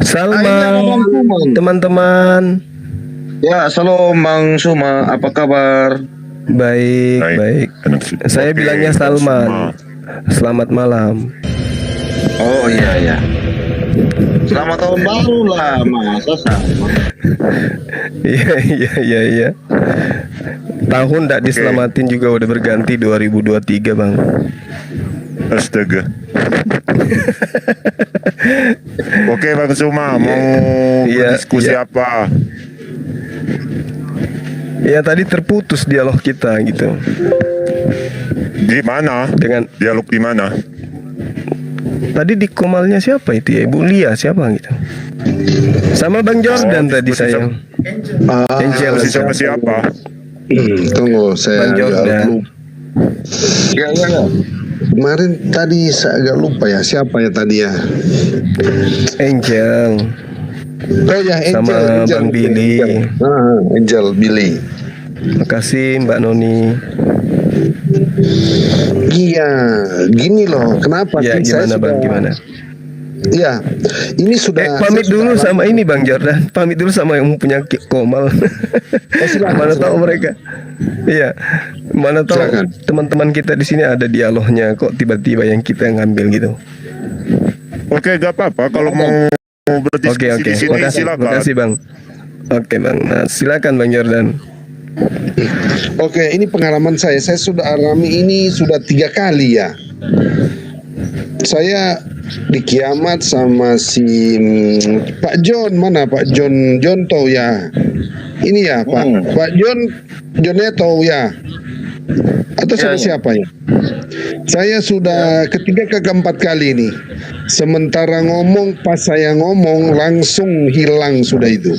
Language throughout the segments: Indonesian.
Salma, Bang Suman. teman-teman. Ya, salam Bang Suma, apa kabar? Baik, baik. Saya Oke, bilangnya Bang Salman. Suma. Selamat malam. Oh iya ya. Selamat tahun baru lah, masa sama. Iya, iya, iya, iya. Tahun tidak diselamatin juga udah berganti 2023, Bang. Astaga. Oke, Bang Suma, mau Iya, diskusi iya. apa? Ya tadi terputus dialog kita gitu. Di mana? Dengan Dialog di mana? tadi di komalnya siapa itu ya? Ibu Lia siapa gitu? Sama Bang Jordan tadi diskusi saya. Angel. Diskusi sama siapa? Tunggu, saya Bang agak Jordan. lupa. Ya, ya, ya. Kemarin tadi saya agak lupa ya, siapa ya tadi ya? Angel. Oh ya, Angel, Sama Angel. Bang Billy. Angel, Billy. Makasih Mbak Noni. Iya, gini loh, kenapa Ya sih saya gimana Bang, sudah, gimana? Iya, ini sudah. Pamit saya dulu sudah sama ini Bang Jordan. Pamit dulu sama yang punya komal. silakan, Mana tahu silakan. mereka. Iya. Mana tahu Silakan. teman-teman kita di sini ada dialognya kok tiba-tiba yang kita ngambil gitu. Oke, gak apa-apa. Kalau mau berdiskusi Oke. di sini, Makasih, silakan. makasih Bang. Oke Bang. Nah, silakan Bang Jordan. Oke, ini pengalaman saya sudah alami ini sudah 3 kali ya. Saya di kiamat sama si Pak John, mana Pak John Jonto ya. Ini ya Pak John Joneto ya. Atau sama siapa ya? Saya sudah ketiga ke keempat kali ini. Sementara ngomong, pas saya ngomong langsung hilang sudah itu.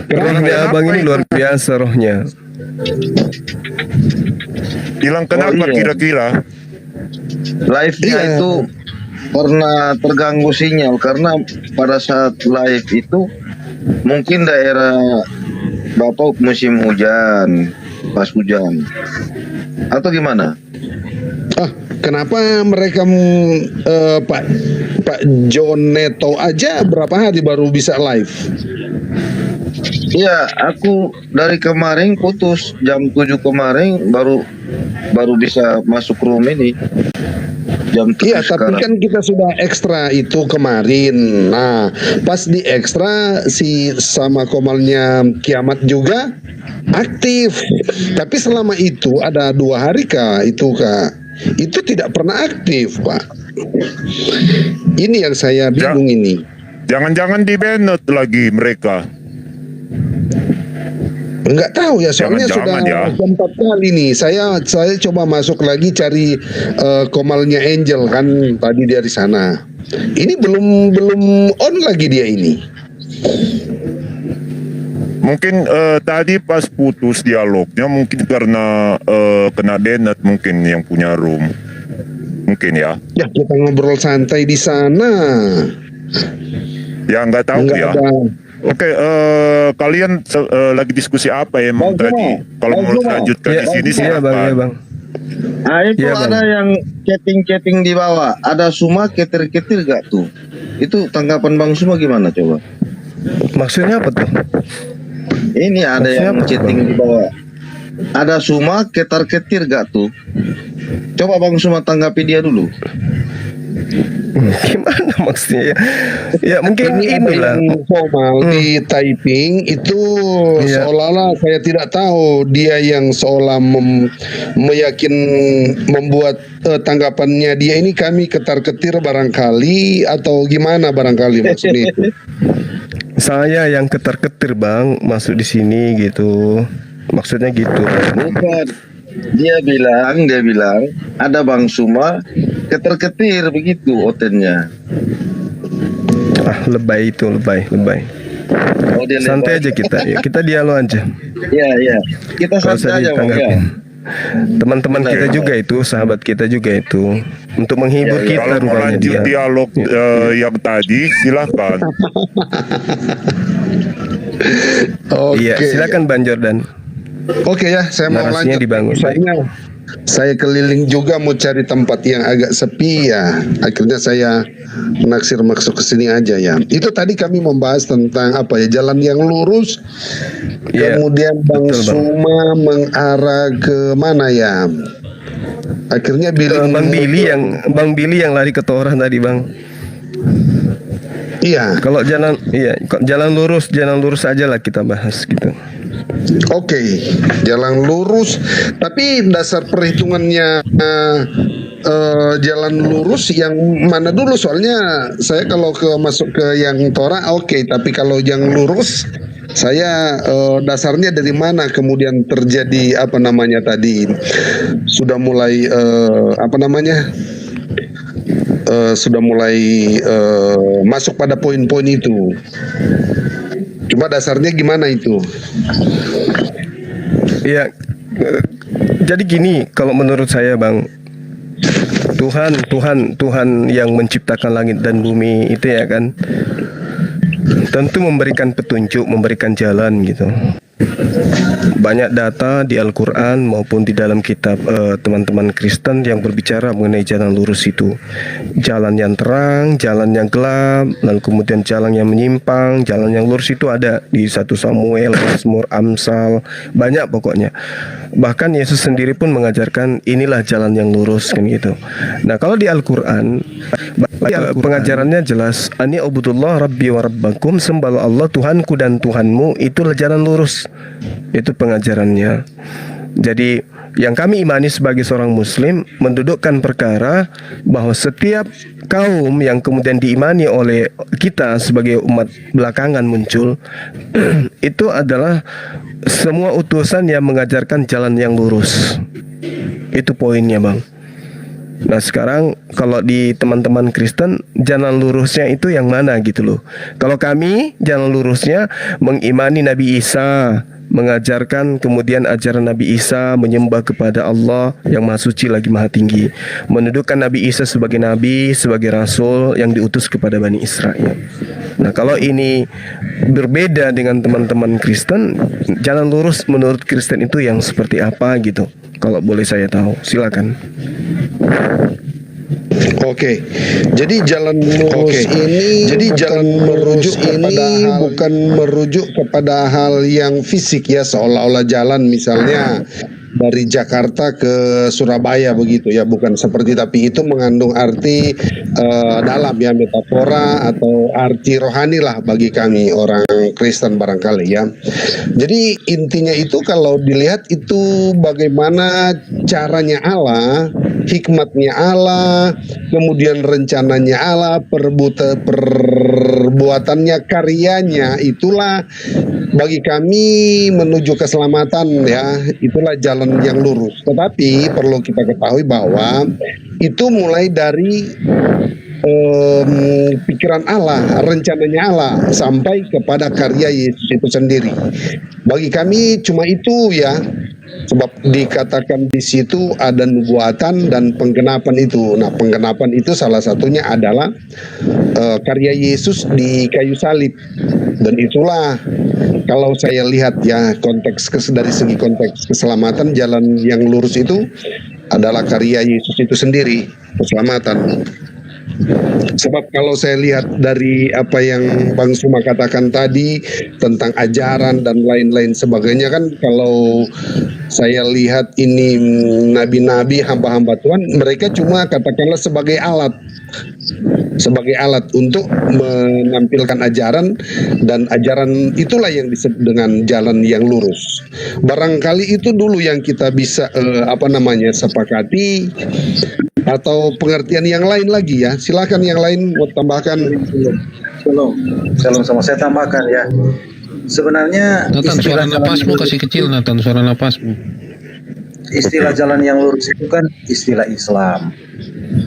Rohnya abang ini luar biasa rohnya. Hilang kenapa kira-kira? Live-nya Iya. itu pernah terganggu sinyal karena pada saat live itu mungkin daerah Bapak musim hujan, pas hujan. Atau gimana? Kenapa mereka Pak John Neto aja berapa hari baru bisa live? Iya, aku dari kemarin putus jam 7 kemarin baru bisa masuk room ini. Jam 7 Iya, tapi sekarang. kan kita sudah ekstra itu kemarin. Nah, pas di ekstra si sama komalnya kiamat juga aktif. Tapi selama itu ada 2 hari Kak, itu tidak pernah aktif Pak. Ini yang saya bingung ini. Jangan-jangan di-banned lagi mereka. Enggak tahu ya, soalnya Jangan-jangan sudah ya. 4 kali nih. Saya coba masuk lagi cari komalnya Angel kan tadi dari sana. Ini belum on lagi dia ini. Mungkin tadi pas putus dialognya mungkin karena kena banned mungkin yang punya room. Mungkin ya. Ya kita ngobrol santai di sana. Ya nggak tahu Nggak ya. ada. Oke, kalian lagi diskusi apa ya emang Bang tadi? Suma, Kalau Bang mau Suma. lanjutkan di sini Iya Bang, iya silakan. Bang. Nah itu Iya, Bang. ada yang chatting di bawah. Ada Suma ketir-ketir gak tuh? Itu tanggapan Bang Suma gimana coba? Maksudnya apa tuh? Ini ada Maksudnya yang apa, chatting di bawah. Ada Suma ketar-ketir gak tuh? Coba Bang Suma tanggapi dia dulu. Gimana maksudnya ya? Ya mungkin Ini ada inilah. yang formal di typing itu Iya. seolah-olah saya tidak tahu dia yang seolah membuat tanggapannya dia ini kami ketar-ketir barangkali atau gimana barangkali maksudnya itu. Saya yang ketar-ketir Bang masuk di sini gitu. Maksudnya gitu. Bukan. Dia bilang ada Bang Suma keter-ketir begitu otennya. Lebay itu, lebay. Oh, dia Santai aja kita. Ya, kita dialog aja. Iya. Kita Kalau usah santai aja Bang ya. ditanggapin. Teman-teman Benar, kita benar. juga itu, sahabat kita juga itu, untuk menghibur Ya, ya. kita Kalau mau rupanya lanjut dia. dialog yang tadi silakan. Oke. Iya, silakan Bang Jordan. Oke ya, saya mau Narasinya lanjut. dibangun, Misalnya saya keliling juga mau cari tempat yang agak sepi ya. Akhirnya saya naksir masuk ke sini aja ya. Itu tadi kami membahas tentang apa ya, jalan yang lurus. Iya, Kemudian Bang betul, Bang. Suma mengarah ke mana ya? Akhirnya Bang Billy yang lari ke Torah tadi, Bang. Iya. Kalau jalan lurus aja lah kita bahas gitu. Oke, jalan lurus. Tapi dasar perhitungannya jalan lurus yang mana dulu? Soalnya saya kalau masuk ke yang Torah oke, tapi kalau yang lurus saya dasarnya dari mana kemudian terjadi apa namanya tadi sudah mulai sudah mulai masuk pada poin-poin itu. Coba dasarnya gimana itu? Iya, jadi gini, kalau menurut saya, Bang, Tuhan yang menciptakan langit dan bumi itu ya kan, tentu memberikan petunjuk, memberikan jalan gitu. Banyak data di Al-Quran maupun di dalam kitab teman-teman Kristen yang berbicara mengenai jalan lurus itu. Jalan yang terang, jalan yang gelap, lalu kemudian jalan yang menyimpang, jalan yang lurus itu ada di 1 Samuel, Mazmur, Amsal, banyak pokoknya. Bahkan Yesus sendiri pun mengajarkan inilah jalan yang lurus kan gitu. Nah, kalau di Al-Quran pengajarannya jelas, ani ubudullah rabbi wa rabbakum, sembahlah Allah Tuhanku dan Tuhanmu, itulah jalan lurus. Itu pengajarannya. Jadi yang kami imani sebagai seorang muslim mendudukkan perkara bahwa setiap kaum yang kemudian diimani oleh kita sebagai umat belakangan muncul itu adalah semua utusan yang mengajarkan jalan yang lurus. Itu poinnya, Bang. Nah, sekarang kalau di teman-teman Kristen, jalan lurusnya itu yang mana gitu loh. Kalau kami, jalan lurusnya mengimani Nabi Isa, mengajarkan kemudian ajaran Nabi Isa, menyembah kepada Allah yang Maha Suci lagi Maha Tinggi, mendudukan Nabi Isa sebagai Nabi, sebagai Rasul yang diutus kepada Bani Israel. Nah, kalau ini berbeda dengan teman-teman Kristen, jalan lurus menurut Kristen itu yang seperti apa gitu? Kalau boleh saya tahu, silakan. Oke, jadi jalan lurus bukan merujuk kepada hal yang fisik ya, seolah-olah jalan misalnya dari Jakarta ke Surabaya begitu ya, bukan seperti, tapi itu mengandung arti dalam ya, metafora atau arti rohani lah bagi kami orang Kristen barangkali ya. Jadi intinya itu kalau dilihat itu bagaimana caranya Allah, hikmatnya Allah, kemudian rencananya Allah, perbuatannya, karyanya, itulah bagi kami menuju keselamatan ya, itulah jalan yang lurus. Tetapi perlu kita ketahui bahwa itu mulai dari pikiran Allah, rencananya Allah sampai kepada karya Yesus itu sendiri. Bagi kami cuma itu ya. Sebab dikatakan di situ ada nubuatan dan penggenapan itu. Nah, penggenapan itu salah satunya adalah karya Yesus di kayu salib. Dan itulah kalau saya lihat ya dari segi konteks keselamatan, jalan yang lurus itu adalah karya Yesus itu sendiri, keselamatan. Sebab kalau saya lihat dari apa yang Bang Suma katakan tadi tentang ajaran dan lain-lain sebagainya, kan kalau saya lihat ini nabi-nabi, hamba-hamba Tuhan, mereka cuma katakanlah sebagai alat untuk menampilkan ajaran, dan ajaran itulah yang disebut dengan jalan yang lurus. Barangkali itu dulu yang kita bisa sepakati, atau pengertian yang lain lagi ya. Silakan yang lain mau tambahkan. Shalom sama saya tambahkan ya. Sebenarnya Nathan, suara napasmu kasih kecil, Nathan, suara napasmu. Istilah jalan yang lurus itu kan istilah Islam,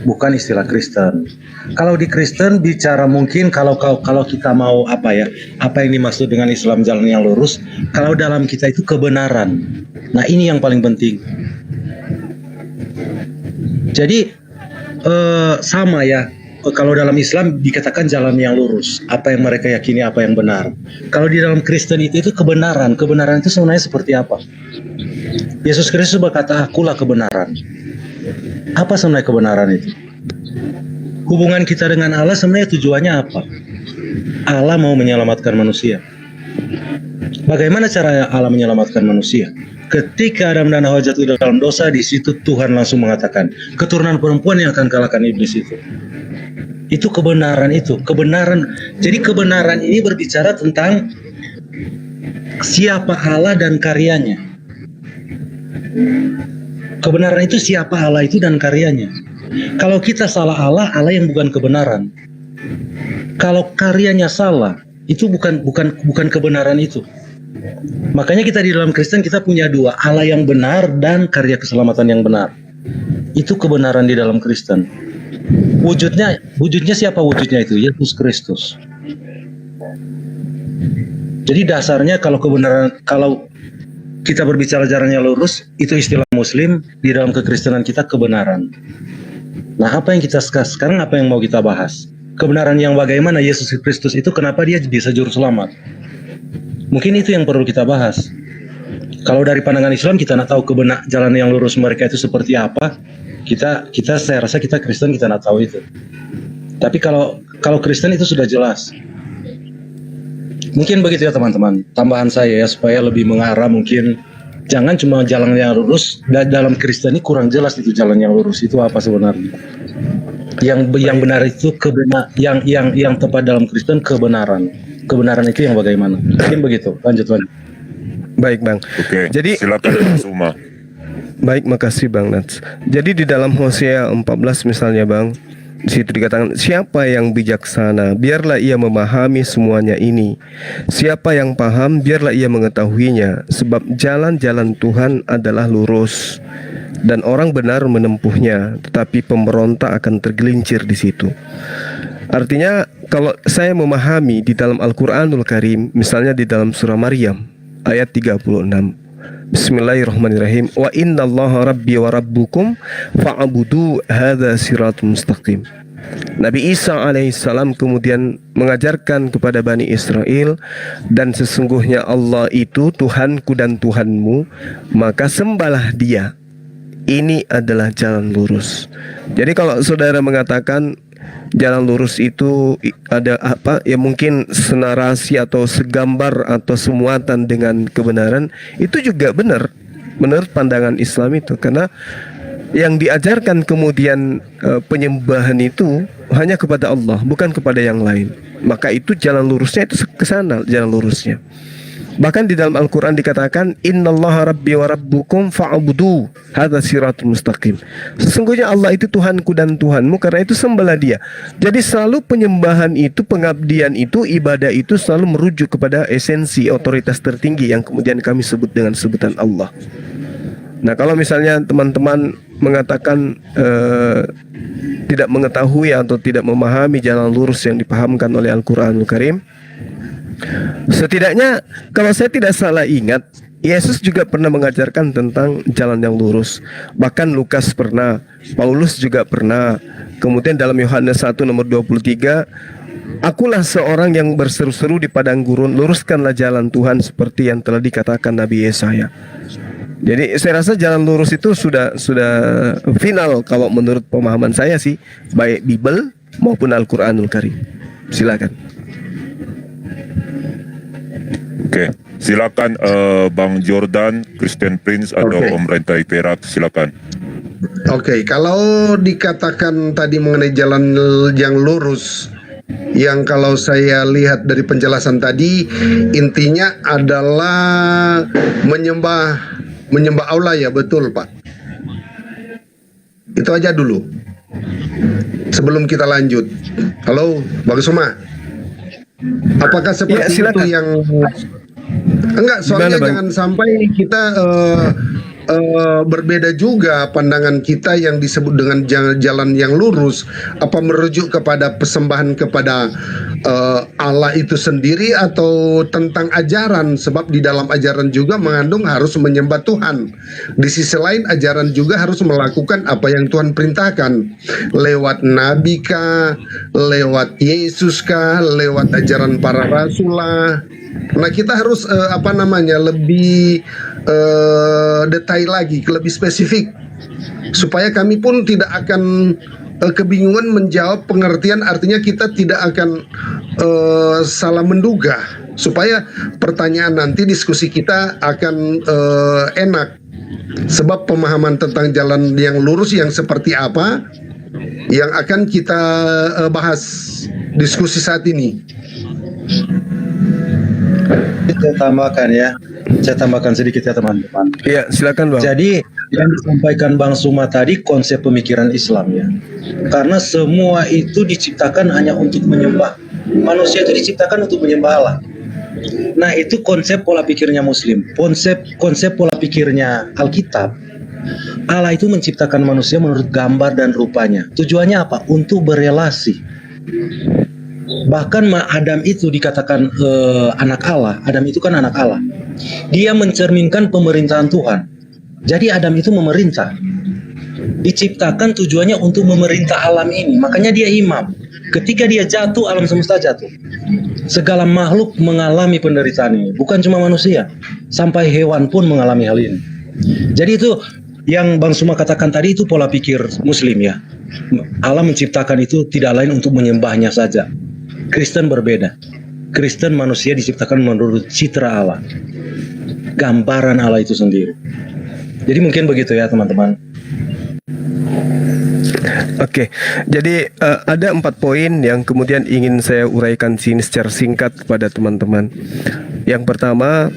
bukan istilah Kristen. Kalau di Kristen bicara mungkin kalau kita mau apa yang dimaksud dengan Islam jalan yang lurus, kalau dalam kita itu kebenaran. Nah, ini yang paling penting. Jadi sama ya, kalau dalam Islam dikatakan jalan yang lurus, apa yang mereka yakini, apa yang benar. Kalau di dalam Kristen itu kebenaran itu sebenarnya seperti apa? Yesus Kristus berkata, akulah kebenaran. Apa sebenarnya kebenaran itu? Hubungan kita dengan Allah sebenarnya tujuannya apa? Allah mau menyelamatkan manusia. Bagaimana cara Allah menyelamatkan manusia? Ketika Adam dan Hawa jatuh dalam dosa, di situ Tuhan langsung mengatakan, keturunan perempuan yang akan kalahkan iblis itu. Itu kebenaran itu, kebenaran. Jadi kebenaran ini berbicara tentang siapa Allah dan karyanya. Kebenaran itu siapa Allah itu dan karyanya. Kalau kita salah Allah, Allah yang bukan kebenaran. Kalau karyanya salah, itu bukan kebenaran itu. Makanya kita di dalam Kristen kita punya dua, Allah yang benar dan karya keselamatan yang benar. Itu kebenaran di dalam Kristen. Wujudnya siapa wujudnya itu? Yesus Kristus. Jadi dasarnya kalau kita berbicara jalan yang lurus, itu istilah Muslim, di dalam kekristenan kita kebenaran. Nah, apa yang kita sekarang apa yang mau kita bahas? Kebenaran yang bagaimana Yesus Kristus itu, kenapa dia bisa juru selamat? Mungkin itu yang perlu kita bahas. Kalau dari pandangan Islam kita nak tahu jalan yang lurus mereka itu seperti apa, saya rasa kita Kristen kita nak tahu itu. Tapi kalau Kristen itu sudah jelas. Mungkin begitu ya teman-teman. Tambahan saya ya supaya lebih mengarah, mungkin jangan cuma jalan yang lurus. Dalam Kristen ini kurang jelas itu jalan yang lurus itu apa sebenarnya. Yang benar itu yang tepat dalam Kristen kebenaran. Kebenaran itu yang bagaimana? Mungkin begitu. Lanjut. Baik Bang. Oke. Jadi Silakan Suma. baik, makasih Bang Nats. Jadi di dalam Hosea 14 misalnya Bang, di situ dikatakan, siapa yang bijaksana, biarlah ia memahami semuanya ini. Siapa yang paham, biarlah ia mengetahuinya. Sebab jalan-jalan Tuhan adalah lurus, dan orang benar menempuhnya, tetapi pemberontak akan tergelincir di situ. Artinya kalau saya memahami di dalam Al-Quranul Karim, misalnya di dalam surah Maryam ayat 36, Bismillahirrahmanirrahim, wa innallaha rabbi wa rabbukum fa'budu hadza siratul mustaqim. Nabi Isa alaihissalam kemudian mengajarkan kepada Bani Israel, dan sesungguhnya Allah itu Tuhanku dan Tuhanmu, maka sembahlah dia. Ini adalah jalan lurus. Jadi kalau saudara mengatakan jalan lurus itu ada apa ya, mungkin senarasi atau segambar atau semuatan dengan kebenaran, itu juga benar menurut pandangan Islam itu, karena yang diajarkan kemudian penyembahan itu hanya kepada Allah, bukan kepada yang lain. Maka itu jalan lurusnya itu ke sana, jalan lurusnya. Bahkan di dalam Al-Quran dikatakan, innallaha rabbi wa rabbukum fa'budu hadza siratul mustaqim. Sesungguhnya Allah itu Tuhanku dan Tuhanmu, karena itu sembahlah dia. Jadi selalu penyembahan itu, pengabdian itu, ibadah itu selalu merujuk kepada esensi otoritas tertinggi yang kemudian kami sebut dengan sebutan Allah. Nah, kalau misalnya teman-teman mengatakan tidak mengetahui atau tidak memahami jalan lurus yang dipahamkan oleh Al-Quranul Karim, setidaknya kalau saya tidak salah ingat, Yesus juga pernah mengajarkan tentang jalan yang lurus. Bahkan Lukas pernah, Paulus juga pernah. Kemudian dalam Yohanes 1 nomor 23, akulah seorang yang berseru-seru di padang gurun, luruskanlah jalan Tuhan seperti yang telah dikatakan Nabi Yesaya. Jadi saya rasa jalan lurus itu sudah final kalau menurut pemahaman saya sih, baik Bible maupun Al-Quranul Karim. Silakan. Oke, silakan Bang Jordan, Christian Prince atau Om Rentai Perak, silakan. Oke, kalau dikatakan tadi mengenai jalan yang lurus, yang kalau saya lihat dari penjelasan tadi, intinya adalah menyembah Allah, ya betul Pak. Itu aja dulu sebelum kita lanjut. Halo Bang Suma, apakah seperti Ya, itu yang enggak, soalnya jangan sampai kita berbeda juga pandangan kita yang disebut dengan jalan yang lurus, apa merujuk kepada persembahan kepada Allah itu sendiri atau tentang ajaran, sebab di dalam ajaran juga mengandung harus menyembah Tuhan. Di sisi lain ajaran juga harus melakukan apa yang Tuhan perintahkan lewat nabi kah, lewat Yesus kah, lewat ajaran para rasul lah. Nah, kita harus lebih detail lagi, lebih spesifik, supaya kami pun tidak akan kebingungan menjawab pengertian, artinya kita tidak akan salah menduga, supaya pertanyaan nanti diskusi kita akan enak, sebab pemahaman tentang jalan yang lurus yang seperti apa yang akan kita bahas diskusi saat ini. Saya tambahkan sedikit ya teman-teman. Iya, silakan Bang. Jadi yang disampaikan Bang Suma tadi konsep pemikiran Islam ya. Karena semua itu diciptakan hanya untuk menyembah. Manusia itu diciptakan untuk menyembah Allah. Nah, itu konsep pola pikirnya Muslim. Konsep pola pikirnya Alkitab. Allah itu menciptakan manusia menurut gambar dan rupanya. Tujuannya apa? Untuk berelasi. Bahkan Adam itu dikatakan anak Allah. Adam itu kan anak Allah. Dia mencerminkan pemerintahan Tuhan. Jadi Adam itu memerintah. Diciptakan tujuannya untuk memerintah alam ini. Makanya dia imam. Ketika dia jatuh, alam semesta jatuh. Segala makhluk mengalami penderitaan ini. Bukan cuma manusia. Sampai hewan pun mengalami hal ini. Jadi itu yang Bang Suma katakan tadi itu pola pikir Muslim ya. Allah menciptakan itu tidak lain untuk menyembahnya saja. Kristen berbeda. Kristen manusia diciptakan menurut citra Allah. Gambaran Allah itu sendiri. Jadi mungkin begitu ya teman-teman. Oke, jadi ada 4 poin yang kemudian ingin saya uraikan sini secara singkat kepada teman-teman. Yang pertama,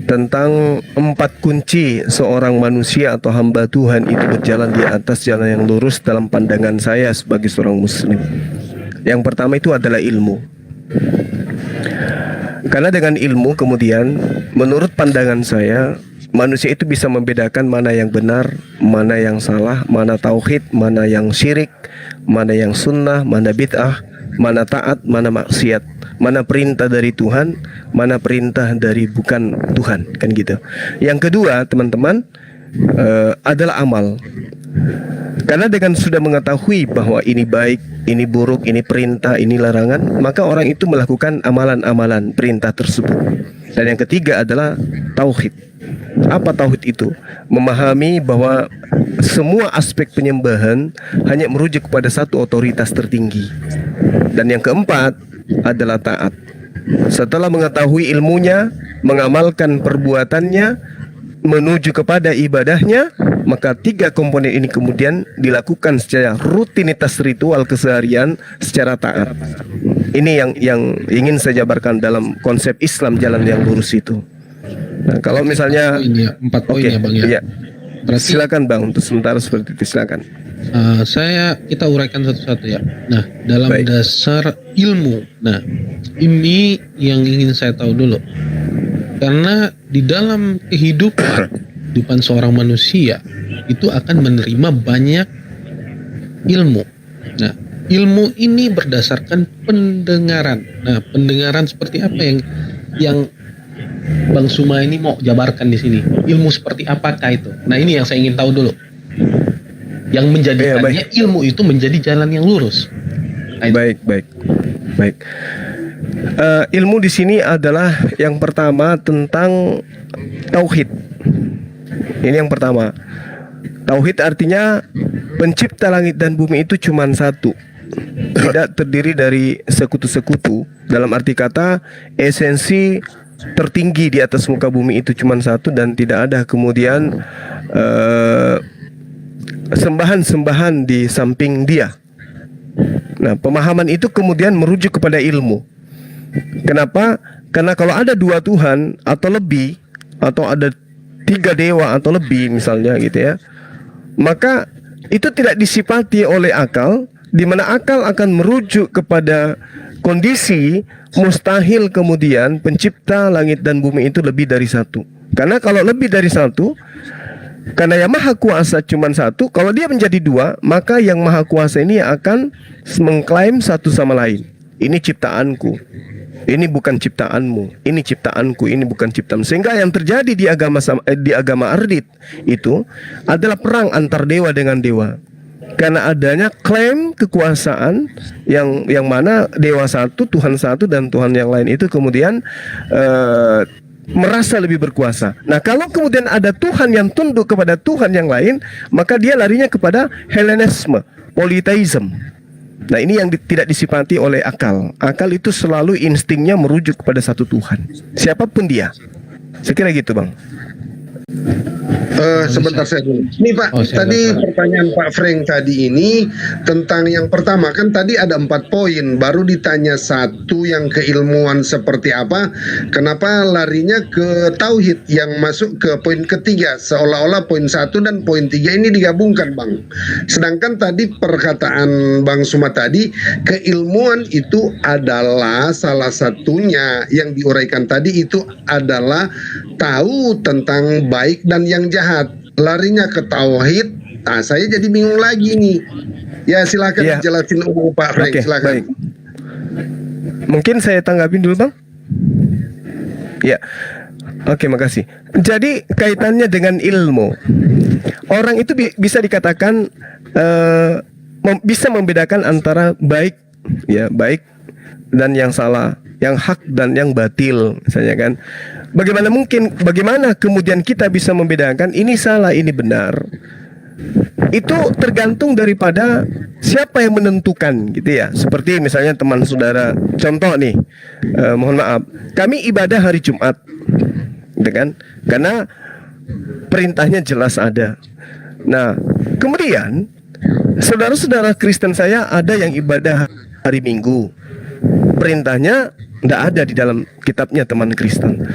tentang 4 kunci seorang manusia atau hamba Tuhan itu berjalan di atas jalan yang lurus dalam pandangan saya sebagai seorang muslim. Yang pertama itu adalah ilmu. Karena dengan ilmu kemudian menurut pandangan saya manusia itu bisa membedakan mana yang benar, mana yang salah, mana tauhid, mana yang syirik, mana yang sunnah, mana bid'ah, mana taat, mana maksiat, mana perintah dari Tuhan, mana perintah dari bukan Tuhan, kan gitu. Yang kedua, teman-teman, adalah amal. Karena dengan sudah mengetahui bahwa ini baik, ini buruk, ini perintah, ini larangan, maka orang itu melakukan amalan-amalan perintah tersebut. Dan yang ketiga adalah tauhid. Apa tauhid itu? Memahami bahwa semua aspek penyembahan hanya merujuk kepada satu otoritas tertinggi. Dan yang keempat adalah taat. Setelah mengetahui ilmunya, mengamalkan perbuatannya menuju kepada ibadahnya, maka 3 komponen ini kemudian dilakukan secara rutinitas ritual keseharian secara taat. Ini yang ingin saya jabarkan dalam konsep Islam jalan yang lurus itu. Nah, kalau misalnya 4 poin ya Bang ya. Iya. Berarti Silakan Bang, untuk sementara seperti itu silakan. kita uraikan satu-satu ya. Nah, dalam Baik. dasar ilmu. Nah, ini yang ingin saya tahu dulu. Karena di dalam kehidupan seorang manusia itu akan menerima banyak ilmu. Nah, ilmu ini berdasarkan pendengaran. Nah, pendengaran seperti apa yang Bang Suma ini mau jabarkan di sini? Ilmu seperti apakah itu? Nah, ini yang saya ingin tahu dulu. Yang menjadikannya ilmu itu menjadi jalan yang lurus. Nah, itu. Baik. Ilmu di sini adalah yang pertama tentang tauhid. Ini yang pertama. Tauhid artinya pencipta langit dan bumi itu cuma satu. Tidak terdiri dari sekutu-sekutu. Dalam arti kata esensi tertinggi di atas muka bumi itu cuma satu dan tidak ada kemudian sembahan-sembahan di samping dia. Nah, pemahaman itu kemudian merujuk kepada ilmu. Kenapa? Karena kalau ada 2 Tuhan atau lebih, atau ada 3 dewa atau lebih misalnya gitu ya, maka itu tidak disifati oleh akal, di mana akal akan merujuk kepada kondisi mustahil kemudian pencipta langit dan bumi itu lebih dari 1. Karena kalau lebih dari 1, karena yang maha kuasa cuma 1, kalau dia menjadi 2, maka yang maha kuasa ini akan mengklaim satu sama lain. Ini ciptaanku, ini bukan ciptaanmu, ini ciptaanku, ini bukan ciptaanmu. Sehingga yang terjadi di agama Ardit itu adalah perang antar dewa dengan dewa. Karena adanya klaim kekuasaan yang mana dewa satu, Tuhan satu, dan Tuhan yang lain itu kemudian merasa lebih berkuasa. Nah, kalau kemudian ada Tuhan yang tunduk kepada Tuhan yang lain, maka dia larinya kepada Hellenisme, polytheism. Nah, ini yang tidak disifati oleh akal. Akal itu selalu instingnya merujuk kepada satu Tuhan, siapapun dia. Saya kira gitu, Bang. Sebentar saya dulu. Nih Pak, Oh, silakan. tadi pertanyaan Pak Frank tadi ini tentang yang pertama kan tadi ada 4 poin, baru ditanya satu yang keilmuan seperti apa, kenapa larinya ke tauhid yang masuk ke poin ketiga, seolah-olah poin 1 dan poin 3 ini digabungkan Bang. Sedangkan tadi perkataan Bang Suma tadi, keilmuan itu adalah salah satunya yang diuraikan tadi itu adalah tahu tentang baik dan yang jahat. Larinya ke tauhid. Nah, saya jadi bingung lagi nih. Ya, silakan Iya. jelasin umum Pak Frank, Oke, silakan. baik. Mungkin saya tanggapin dulu, Bang. Ya. Oke, makasih. Jadi kaitannya dengan ilmu. Orang itu bisa dikatakan bisa membedakan antara baik, ya, baik dan yang salah, yang hak dan yang batil, misalnya kan. Bagaimana kemudian kita bisa membedakan ini salah, ini benar? Itu tergantung daripada siapa yang menentukan, gitu ya. Seperti misalnya teman saudara, contoh nih, mohon maaf, kami ibadah hari Jumat, gitu kan? Karena perintahnya jelas ada. Nah, kemudian saudara-saudara Kristen saya ada yang ibadah hari Minggu, perintahnya tidak ada di dalam kitabnya teman Kristen.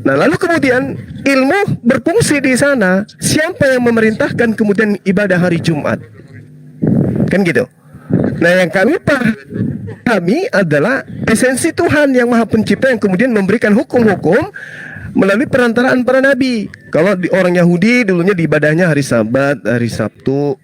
Nah, lalu kemudian ilmu berfungsi di sana. Siapa yang memerintahkan kemudian ibadah hari Jumat? Kan gitu. Nah, yang kami pahami adalah esensi Tuhan yang Maha Pencipta yang kemudian memberikan hukum-hukum melalui perantaraan para nabi. Kalau orang Yahudi dulunya di ibadahnya hari Sabat, hari Sabtu,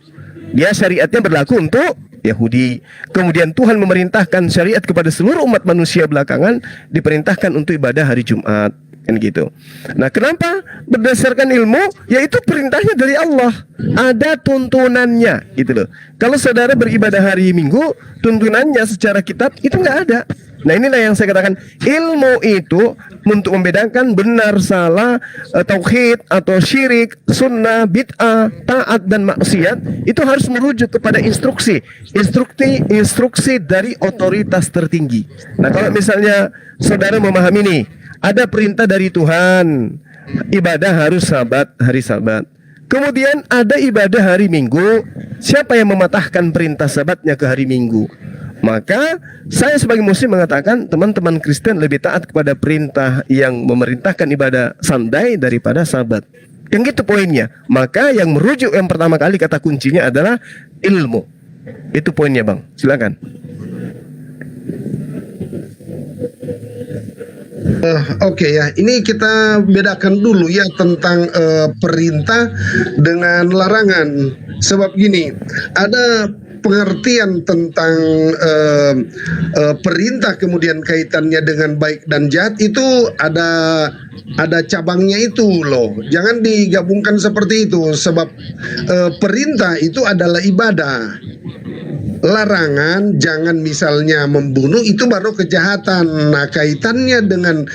dia syariatnya berlaku untuk Yahudi. Kemudian Tuhan memerintahkan syariat kepada seluruh umat manusia belakangan diperintahkan untuk ibadah hari Jumat, kan gitu. Nah, kenapa? Berdasarkan ilmu, yaitu perintahnya dari Allah. Ada tuntunannya, gitu loh. Kalau saudara beribadah hari Minggu, tuntunannya secara kitab itu nggak ada. Nah, inilah yang saya katakan, ilmu itu untuk membedakan benar salah, tauhid atau syirik, sunnah, bid'ah, taat dan maksiat, itu harus merujuk kepada instruksi dari otoritas tertinggi. Nah, kalau misalnya saudara memahami nih, ada perintah dari Tuhan, ibadah harus Sabat, hari Sabat. Kemudian ada ibadah hari Minggu, siapa yang mematahkan perintah Sabatnya ke hari Minggu? Maka saya sebagai muslim mengatakan teman-teman Kristen lebih taat kepada perintah yang memerintahkan ibadah Sunday daripada Sabat. Yang gitu poinnya. Maka yang merujuk yang pertama kali kata kuncinya adalah ilmu. Itu poinnya, Bang. Silakan. Oke ya, ini kita bedakan dulu ya tentang perintah dengan larangan. Sebab gini, ada pengertian tentang perintah kemudian kaitannya dengan baik dan jahat itu ada cabangnya itu loh. Jangan digabungkan seperti itu. Sebab perintah itu adalah ibadah. Larangan jangan misalnya membunuh itu baru kejahatan. Nah, kaitannya dengan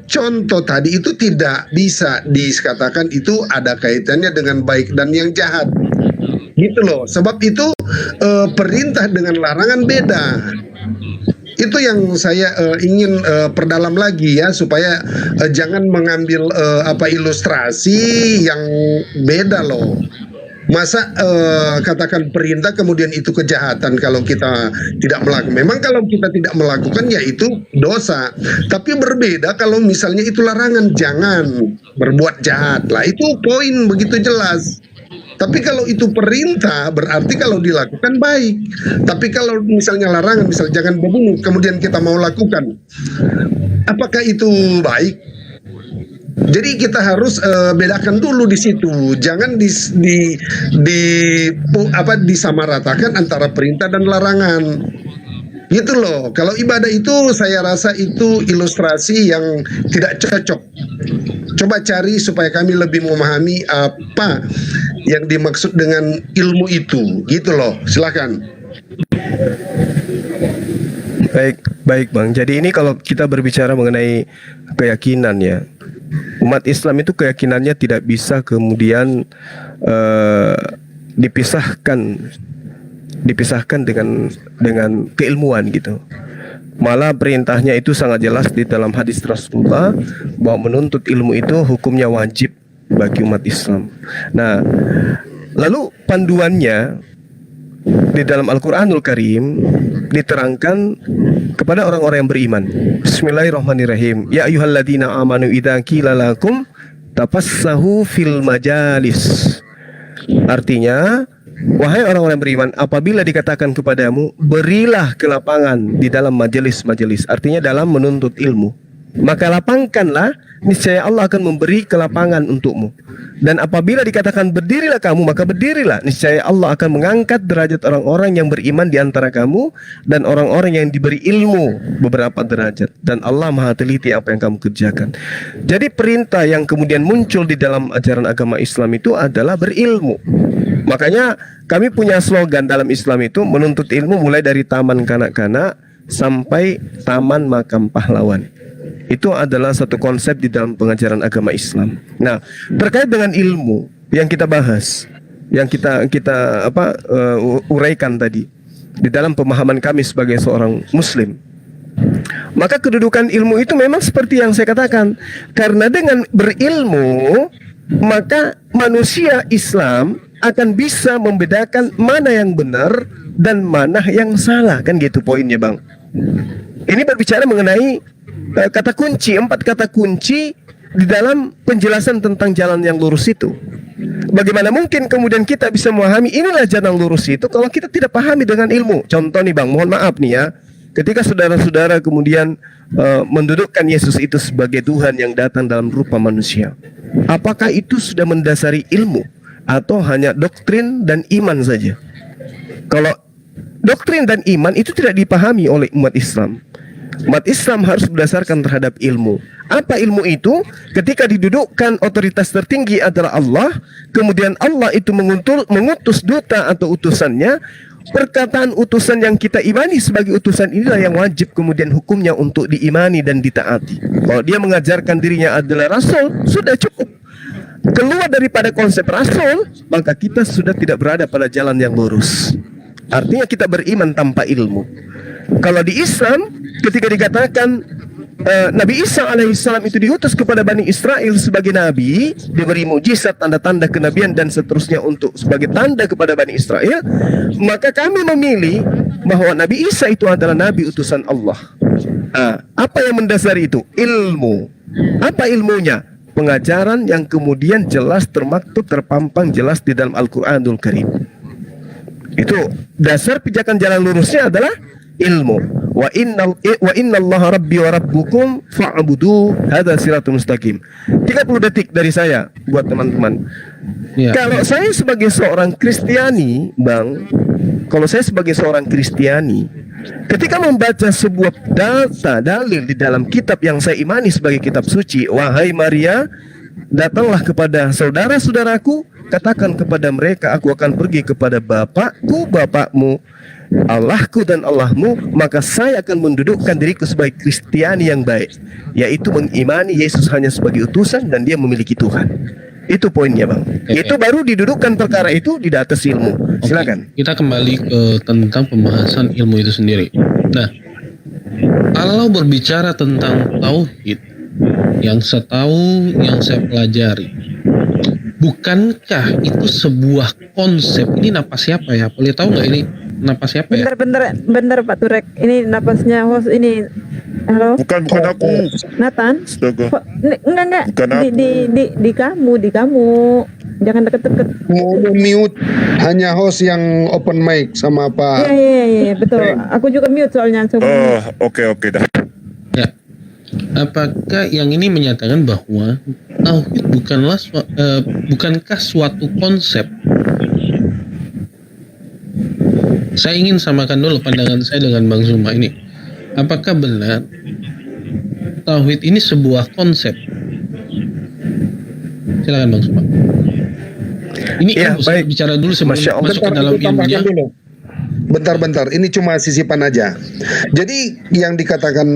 contoh tadi itu tidak bisa dikatakan itu ada kaitannya dengan baik dan yang jahat. Gitu loh. Sebab itu perintah dengan larangan beda. Itu yang saya ingin perdalam lagi ya, supaya jangan mengambil ilustrasi yang beda loh. Masa katakan perintah kemudian itu kejahatan kalau kita tidak melakukan. Memang kalau kita tidak melakukan ya itu dosa. Tapi berbeda kalau misalnya itu larangan, jangan berbuat jahat. Lah itu poin begitu jelas. Tapi kalau itu perintah berarti kalau dilakukan baik. Tapi kalau misalnya larangan, misal jangan membunuh, kemudian kita mau lakukan, apakah itu baik? Jadi kita harus bedakan dulu di situ. Jangan disamaratakan antara perintah dan larangan. Gitu loh. Kalau ibadah itu saya rasa itu ilustrasi yang tidak cocok. Coba cari supaya kami lebih memahami apa yang dimaksud dengan ilmu itu. Gitu loh. Silakan. Baik Bang. Jadi ini kalau kita berbicara mengenai keyakinan ya, umat Islam itu keyakinannya tidak bisa kemudian dipisahkan dengan keilmuan gitu. Malah perintahnya itu sangat jelas di dalam hadis Rasulullah bahwa menuntut ilmu itu hukumnya wajib bagi umat Islam. Nah, lalu panduannya di dalam Al-Quranul Karim diterangkan kepada orang-orang yang beriman. Bismillahirrahmanirrahim. Ya ayyuhalladzina amanu idza qila lakum tafassahu fil majalis. Artinya, wahai orang-orang beriman, apabila dikatakan kepadamu, berilah kelapangan di dalam majelis-majelis, artinya dalam menuntut ilmu, maka lapangkanlah, niscaya Allah akan memberi kelapangan untukmu. Dan apabila dikatakan berdirilah kamu, maka berdirilah, niscaya Allah akan mengangkat derajat orang-orang yang beriman di antara kamu dan orang-orang yang diberi ilmu beberapa derajat. Dan Allah Maha teliti apa yang kamu kerjakan. Jadi perintah yang kemudian muncul di dalam ajaran agama Islam itu adalah berilmu. Makanya kami punya slogan dalam Islam itu menuntut ilmu mulai dari taman kanak-kanak sampai taman makam pahlawan. Itu adalah satu konsep di dalam pengajaran agama Islam. Nah, terkait dengan ilmu yang kita bahas, yang kita uraikan tadi di dalam pemahaman kami sebagai seorang Muslim, maka kedudukan ilmu itu memang seperti yang saya katakan. Karena dengan berilmu, maka manusia Islam akan bisa membedakan mana yang benar dan mana yang salah. Kan gitu poinnya, Bang. Ini berbicara mengenai kata kunci, 4 kata kunci di dalam penjelasan tentang jalan yang lurus itu. Bagaimana mungkin kemudian kita bisa memahami inilah jalan lurus itu kalau kita tidak pahami dengan ilmu. Contoh nih, Bang, mohon maaf nih ya, ketika saudara-saudara kemudian mendudukkan Yesus itu sebagai Tuhan yang datang dalam rupa manusia, apakah itu sudah mendasari ilmu atau hanya doktrin dan iman saja? Kalau doktrin dan iman itu tidak dipahami oleh umat Islam, umat Islam harus berdasarkan terhadap ilmu. Apa ilmu itu? Ketika didudukkan otoritas tertinggi adalah Allah, kemudian Allah itu mengutus duta atau utusannya, perkataan utusan yang kita imani sebagai utusan inilah yang wajib kemudian hukumnya untuk diimani dan ditaati. Kalau dia mengajarkan dirinya adalah Rasul, sudah cukup. Keluar daripada konsep Rasul, maka kita sudah tidak berada pada jalan yang lurus. Artinya kita beriman tanpa ilmu. Kalau di Islam, ketika dikatakan Nabi Isa alaihissalam itu diutus kepada Bani Israel sebagai nabi, diberi mujizat, tanda-tanda kenabian dan seterusnya untuk sebagai tanda kepada Bani Israel, maka kami memilih bahwa Nabi Isa itu adalah nabi utusan Allah. Apa yang mendasari itu? Ilmu. Apa ilmunya? Pengajaran yang kemudian jelas termaktub, terpampang jelas di dalam Al-Quranul Karim. Itu dasar pijakan jalan lurusnya adalah ilmu. Wa inna Allah rabbi wa rabbukum fa'budu hadza siratul mustaqim. 30 detik dari saya buat teman-teman. Ya. Kalau saya sebagai seorang Kristiani, Bang, kalau saya sebagai seorang Kristiani, ketika membaca sebuah dalil di dalam kitab yang saya imani sebagai kitab suci, wahai Maria, datanglah kepada saudara-saudaraku, katakan kepada mereka, aku akan pergi kepada Bapakku, Bapakmu, Allahku dan Allahmu, maka saya akan mendudukkan diriku sebagai Kristiani yang baik, yaitu mengimani Yesus hanya sebagai utusan dan dia memiliki Tuhan. Itu poinnya, Bang. Itu baru didudukkan perkara itu di atas ilmu. Silakan. Kita kembali ke tentang pembahasan ilmu itu sendiri. Nah, kalau berbicara tentang tauhid, yang saya tahu, yang saya pelajari, bukankah itu sebuah konsep? Ini napas siapa ya? Boleh tahu nggak ini napas siapa ya? Bentar Pak Turek. Ini napasnya host ini. Halo. Bukan aku. Nathan. Astaga. Enggak. Bukan aku. Di kamu. Jangan deket-deket. Mau mute hanya host yang open mic sama Pak. Iya, betul. Aku juga mute soalnya. Oke dah. Ya. Apakah yang ini menyatakan bahwa tauhid bukankah suatu konsep? Saya ingin samakan dulu pandangan saya dengan Bang Zuma ini. Apakah benar tauhid ini sebuah konsep? Silakan Bang Zuma. Ini Ya, baik. Bicara dulu sebelum masuk ke dalam ilmunya. Bentar-bentar, ini cuma sisipan aja. Jadi yang dikatakan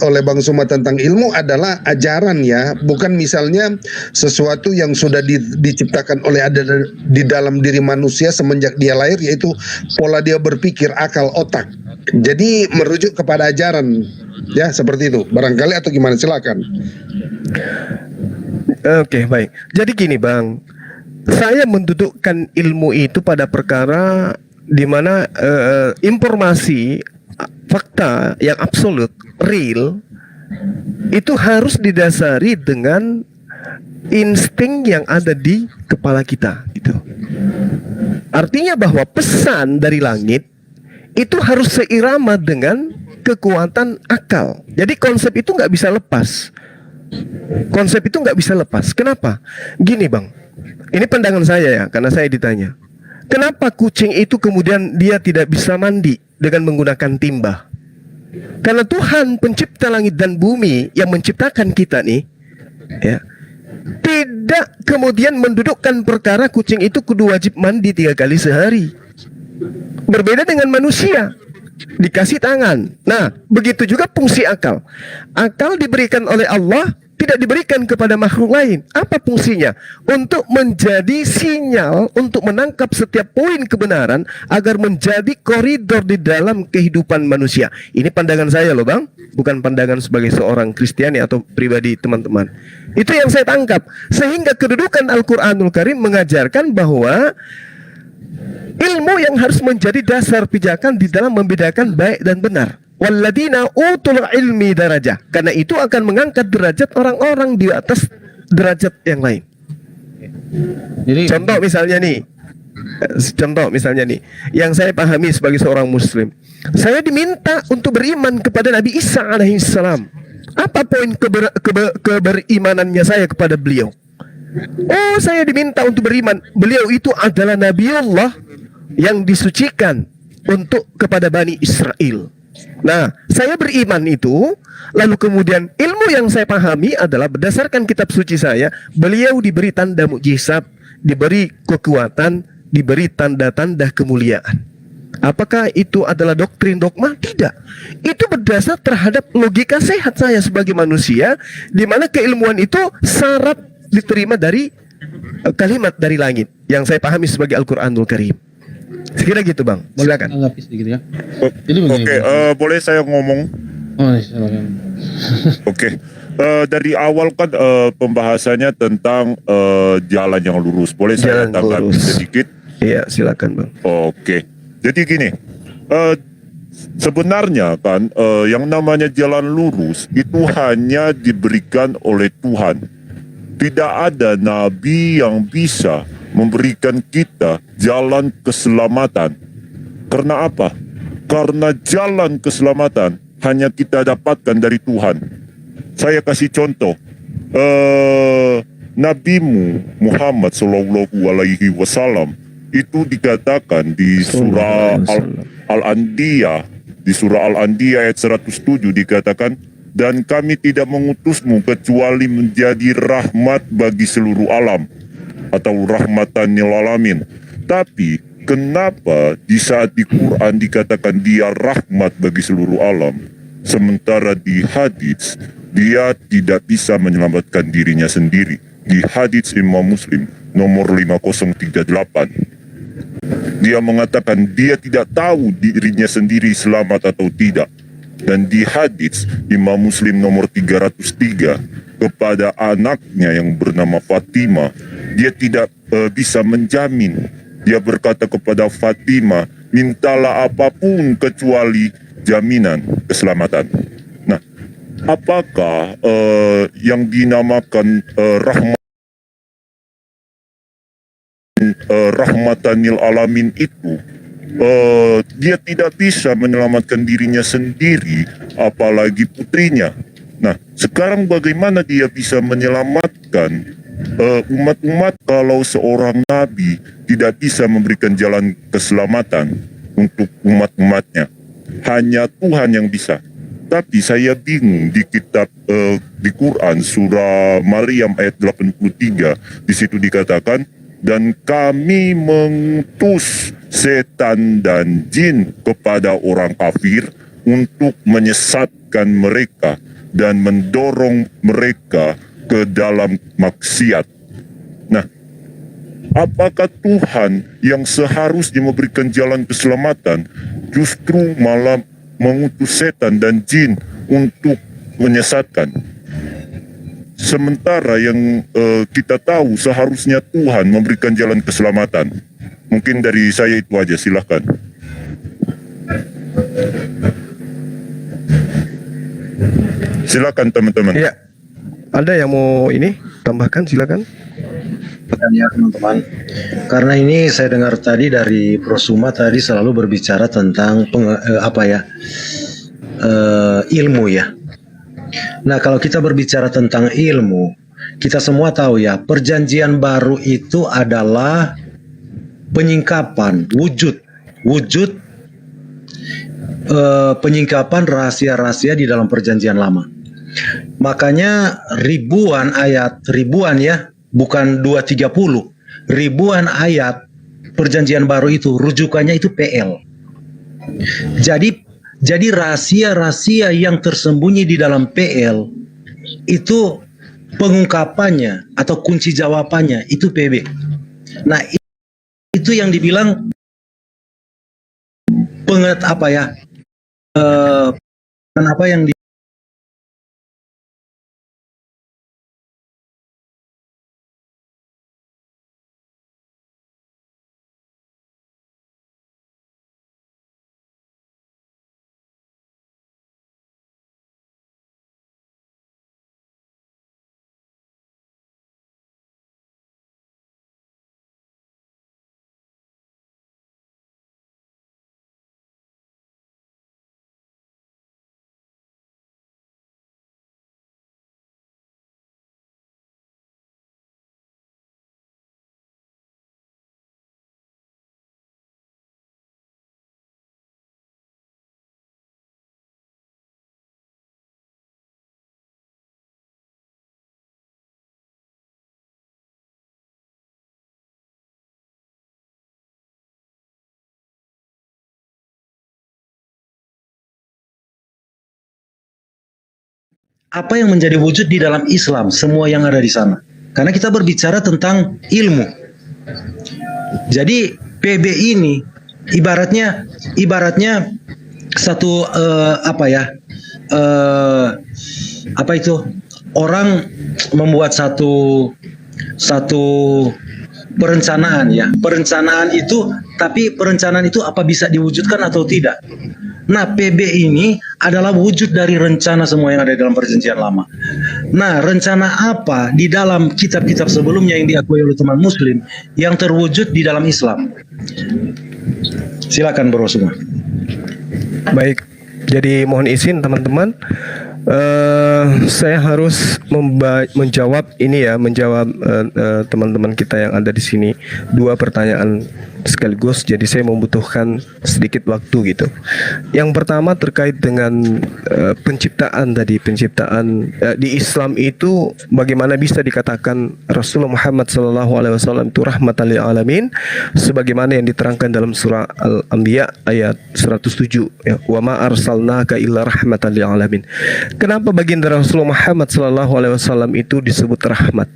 oleh Bang Suma tentang ilmu adalah ajaran ya, bukan misalnya sesuatu yang sudah diciptakan oleh ada di dalam diri manusia semenjak dia lahir, yaitu pola dia berpikir, akal, otak. Jadi merujuk kepada ajaran ya, seperti itu. Barangkali atau gimana, silakan. Oke, baik. Jadi gini, Bang. Saya mendudukkan ilmu itu pada perkara di mana informasi fakta yang absolut, real, itu harus didasari dengan insting yang ada di kepala kita gitu. Artinya bahwa pesan dari langit itu harus seirama dengan kekuatan akal. Jadi konsep itu nggak bisa lepas. Konsep itu nggak bisa lepas. Kenapa? Gini, Bang. Ini pandangan saya ya, karena saya ditanya. Kenapa kucing itu kemudian dia tidak bisa mandi dengan menggunakan timba? Karena Tuhan pencipta langit dan bumi yang menciptakan kita nih, ya, tidak kemudian mendudukkan perkara kucing itu kudu wajib mandi 3 kali sehari. Berbeda dengan manusia, dikasih tangan. Nah, begitu juga fungsi akal. Akal diberikan oleh Allah, tidak diberikan kepada makhluk lain. Apa fungsinya? Untuk menjadi sinyal untuk menangkap setiap poin kebenaran agar menjadi koridor di dalam kehidupan manusia. Ini pandangan saya loh, Bang. Bukan pandangan sebagai seorang Kristiani atau pribadi teman-teman. Itu yang saya tangkap. Sehingga kedudukan Al-Quranul Karim mengajarkan bahwa ilmu yang harus menjadi dasar pijakan di dalam membedakan baik dan benar. Walladina utul ilmi darajah. Karena itu akan mengangkat derajat orang-orang di atas derajat yang lain. Jadi Contoh misalnya nih, yang saya pahami sebagai seorang Muslim, saya diminta untuk beriman kepada Nabi Isa alaihissalam. Apa poin keberimannannya saya kepada beliau? Oh, saya diminta untuk beriman. Beliau itu adalah Nabiullah yang disucikan untuk kepada Bani Israel. Nah, saya beriman itu, lalu kemudian ilmu yang saya pahami adalah berdasarkan kitab suci saya, beliau diberi tanda mukjizat, diberi kekuatan, diberi tanda-tanda kemuliaan. Apakah itu adalah doktrin dogma? Tidak. Itu berdasar terhadap logika sehat saya sebagai manusia, di mana keilmuan itu syarat diterima dari kalimat dari langit yang saya pahami sebagai Al-Quranul Karim. Sekira gitu, Bang. Silakan. tanggapi sedikit ya. Jadi begini. Oke, boleh saya ngomong? Oh, silakan. Oke. Dari awal kan pembahasannya tentang jalan yang lurus. Boleh saya Jalan tanggapi lurus. sedikit? Iya, silakan, Bang. Oke. Jadi gini, sebenarnya kan yang namanya jalan lurus itu hanya diberikan oleh Tuhan. Tidak ada nabi yang bisa memberikan kita jalan keselamatan. Karena apa? Karena jalan keselamatan hanya kita dapatkan dari Tuhan. Saya kasih contoh. Nabimu Muhammad Sallallahu Alaihi Wasallam itu dikatakan di surah Al-Anbiya, di surah Al-Anbiya ayat 107 dikatakan, dan kami tidak mengutusmu kecuali menjadi rahmat bagi seluruh alam, atau rahmatan lil alamin. Tapi kenapa di saat di Quran dikatakan dia rahmat bagi seluruh alam, sementara di hadits dia tidak bisa menyelamatkan dirinya sendiri? Di hadits Imam Muslim nomor 5038, dia mengatakan dia tidak tahu dirinya sendiri selamat atau tidak. Dan di hadits Imam Muslim nomor 303, kepada anaknya yang bernama Fatimah, dia tidak bisa menjamin. Dia berkata kepada Fatimah, mintalah apapun kecuali jaminan keselamatan. Nah, apakah yang dinamakan rahmatanil alamin itu dia tidak bisa menyelamatkan dirinya sendiri, apalagi putrinya. Nah, sekarang bagaimana dia bisa menyelamatkan umat-umat kalau seorang nabi tidak bisa memberikan jalan keselamatan untuk umat-umatnya? Hanya Tuhan yang bisa. Tapi saya bingung di kitab di Quran surah Maryam ayat 83, di situ dikatakan dan kami mengutus setan dan jin kepada orang kafir untuk menyesatkan mereka dan mendorong mereka ke dalam maksiat. Nah, apakah Tuhan yang seharusnya memberikan jalan keselamatan justru malah mengutus setan dan jin untuk menyesatkan? Sementara yang kita tahu seharusnya Tuhan memberikan jalan keselamatan. Mungkin dari saya itu aja, silahkan. Silakan teman-teman. Ya, ada yang mau ini tambahkan, silakan. Ya teman-teman, karena ini saya dengar tadi dari Prosuma tadi selalu berbicara tentang ilmu ya. Nah, kalau kita berbicara tentang ilmu, kita semua tahu ya, perjanjian baru itu adalah penyingkapan, wujud penyingkapan rahasia-rahasia di dalam perjanjian lama. Makanya ribuan ya, bukan 230, ribuan ayat perjanjian baru itu rujukannya itu PL. Jadi rahasia-rahasia yang tersembunyi di dalam PL itu pengungkapannya atau kunci jawabannya itu PB. Nah, itu yang dibilang apa yang apa yang menjadi wujud di dalam Islam, semua yang ada di sana. Karena kita berbicara tentang ilmu. Jadi PB ini ibaratnya satu orang membuat satu perencanaan ya. Perencanaan itu, tapi perencanaan itu apa bisa diwujudkan atau tidak. Nah, PB ini adalah wujud dari rencana semua yang ada di dalam perjanjian lama. Nah, rencana apa di dalam kitab-kitab sebelumnya yang diakui oleh teman muslim yang terwujud di dalam Islam? Silakan bro semua. Baik, jadi mohon izin teman-teman, saya harus menjawab teman-teman kita yang ada di sini dua pertanyaan sekaligus, jadi saya membutuhkan sedikit waktu gitu. Yang pertama terkait dengan penciptaan di Islam itu bagaimana bisa dikatakan Rasulullah Muhammad SAW itu rahmatan lil alamin, sebagaimana yang diterangkan dalam surah Al-Anbiya ayat 107 ya, wa ma arsalnaka illa rahmatan lil alamin. Kenapa baginda Rasulullah Muhammad SAW itu disebut rahmat?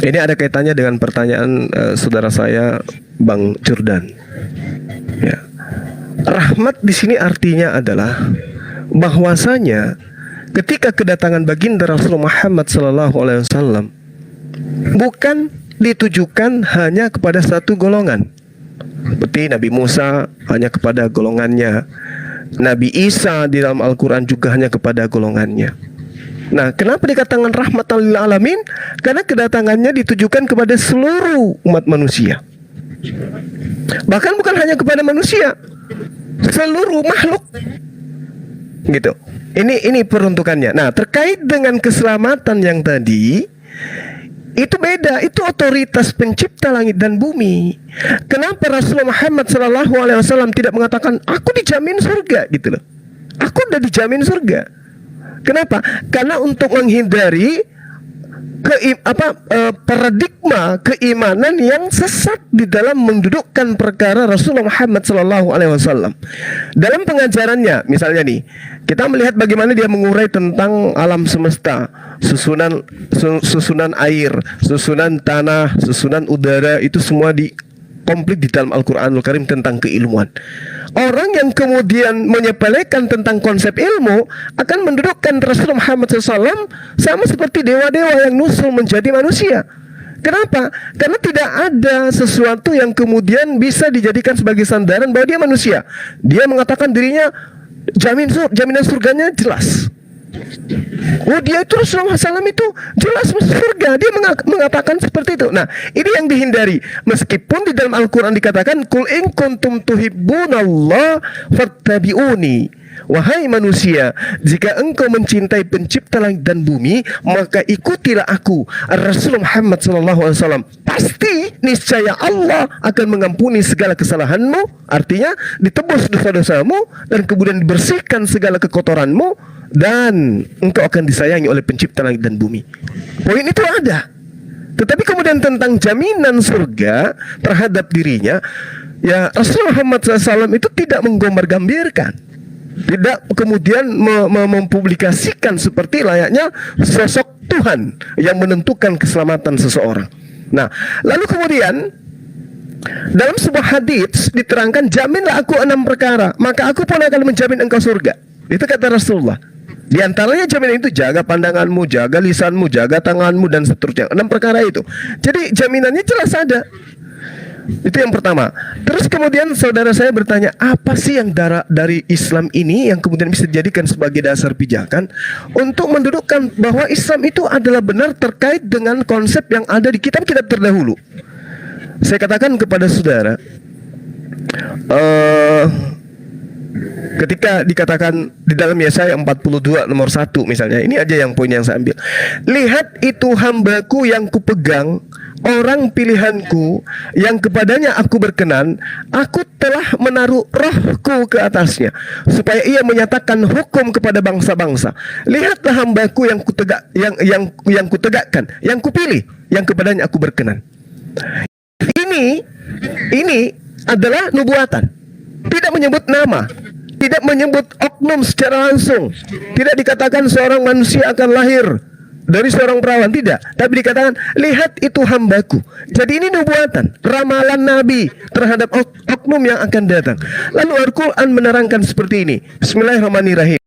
Ini ada kaitannya dengan pertanyaan saudara saya Bang Jordan. Ya. Rahmat di sini artinya adalah bahwasanya ketika kedatangan baginda Rasulullah Muhammad SAW bukan ditujukan hanya kepada satu golongan. Seperti Nabi Musa hanya kepada golongannya, Nabi Isa di dalam Al-Quran juga hanya kepada golongannya. Nah, kenapa dikatakan rahmatan lil alamin? Karena kedatangannya ditujukan kepada seluruh umat manusia. Bahkan bukan hanya kepada manusia, seluruh makhluk. Gitu. Ini peruntukannya. Nah, terkait dengan keselamatan yang tadi, itu beda, itu otoritas pencipta langit dan bumi. Kenapa Rasulullah Muhammad SAW tidak mengatakan aku dijamin surga gitu loh? Aku udah dijamin surga. Kenapa? Karena untuk menghindari paradigma keimanan yang sesat di dalam mendudukkan perkara Rasulullah Muhammad SAW. Dalam pengajarannya, misalnya nih, kita melihat bagaimana dia mengurai tentang alam semesta, susunan air, susunan tanah, susunan udara, itu semua komplit di dalam Al-Quranul Karim tentang keilmuan. Orang yang kemudian menyepelekan tentang konsep ilmu akan mendudukkan Rasulullah Muhammad SAW sama seperti dewa-dewa yang nusul menjadi manusia. Kenapa? Karena tidak ada sesuatu yang kemudian bisa dijadikan sebagai sandaran bahwa dia manusia. Dia mengatakan dirinya jaminan surganya jelas. Oh, dia itu Rasulullah SAW itu jelas masuk surga. Dia mengatakan seperti itu. Nah, ini yang dihindari. Meskipun di dalam Al-Quran dikatakan, Qul in kuntum tuhibbunallah fattabi'uni. Wahai manusia, jika engkau mencintai pencipta langit dan bumi, maka ikutilah aku, Rasulullah Muhammad SAW. Pasti niscaya Allah akan mengampuni segala kesalahanmu, artinya ditebus dosa-dosamu, dan kemudian dibersihkan segala kekotoranmu, dan engkau akan disayangi oleh pencipta langit dan bumi. Poin itu ada. Tetapi kemudian tentang jaminan surga terhadap dirinya, ya Rasulullah Muhammad SAW itu tidak menggambar-gambirkan, tidak kemudian mempublikasikan seperti layaknya sosok Tuhan yang menentukan keselamatan seseorang. Nah, lalu kemudian dalam sebuah hadits diterangkan, jaminlah aku 6 perkara, maka aku pun akan menjamin engkau surga. Itu kata Rasulullah. Di antaranya jaminan itu, jaga pandanganmu, jaga lisanmu, jaga tanganmu, dan seterusnya. 6 perkara itu. Jadi jaminannya jelas ada. Itu yang pertama. Terus kemudian saudara saya bertanya, apa sih yang dari Islam ini yang kemudian bisa dijadikan sebagai dasar pijakan untuk mendudukkan bahwa Islam itu adalah benar terkait dengan konsep yang ada di kitab-kitab terdahulu. Saya katakan kepada saudara, ketika dikatakan di dalam Yesaya 42 nomor 1 misalnya, ini aja yang poin yang saya ambil. Lihat itu hambaku yang kupegang, orang pilihanku yang kepadanya aku berkenan, aku telah menaruh rohku ke atasnya supaya ia menyatakan hukum kepada bangsa-bangsa. Lihatlah hambaku yang kutegakkan, yang kupilih, yang kepadanya aku berkenan. Ini adalah nubuatan. Tidak menyebut nama, tidak menyebut oknum secara langsung. Tidak dikatakan seorang manusia akan lahir dari seorang perawan, tidak. Tapi dikatakan, lihat itu hambaku. Jadi ini nubuatan, ramalan Nabi terhadap oknum yang akan datang. Lalu Al-Quran menerangkan seperti ini. Bismillahirrahmanirrahim.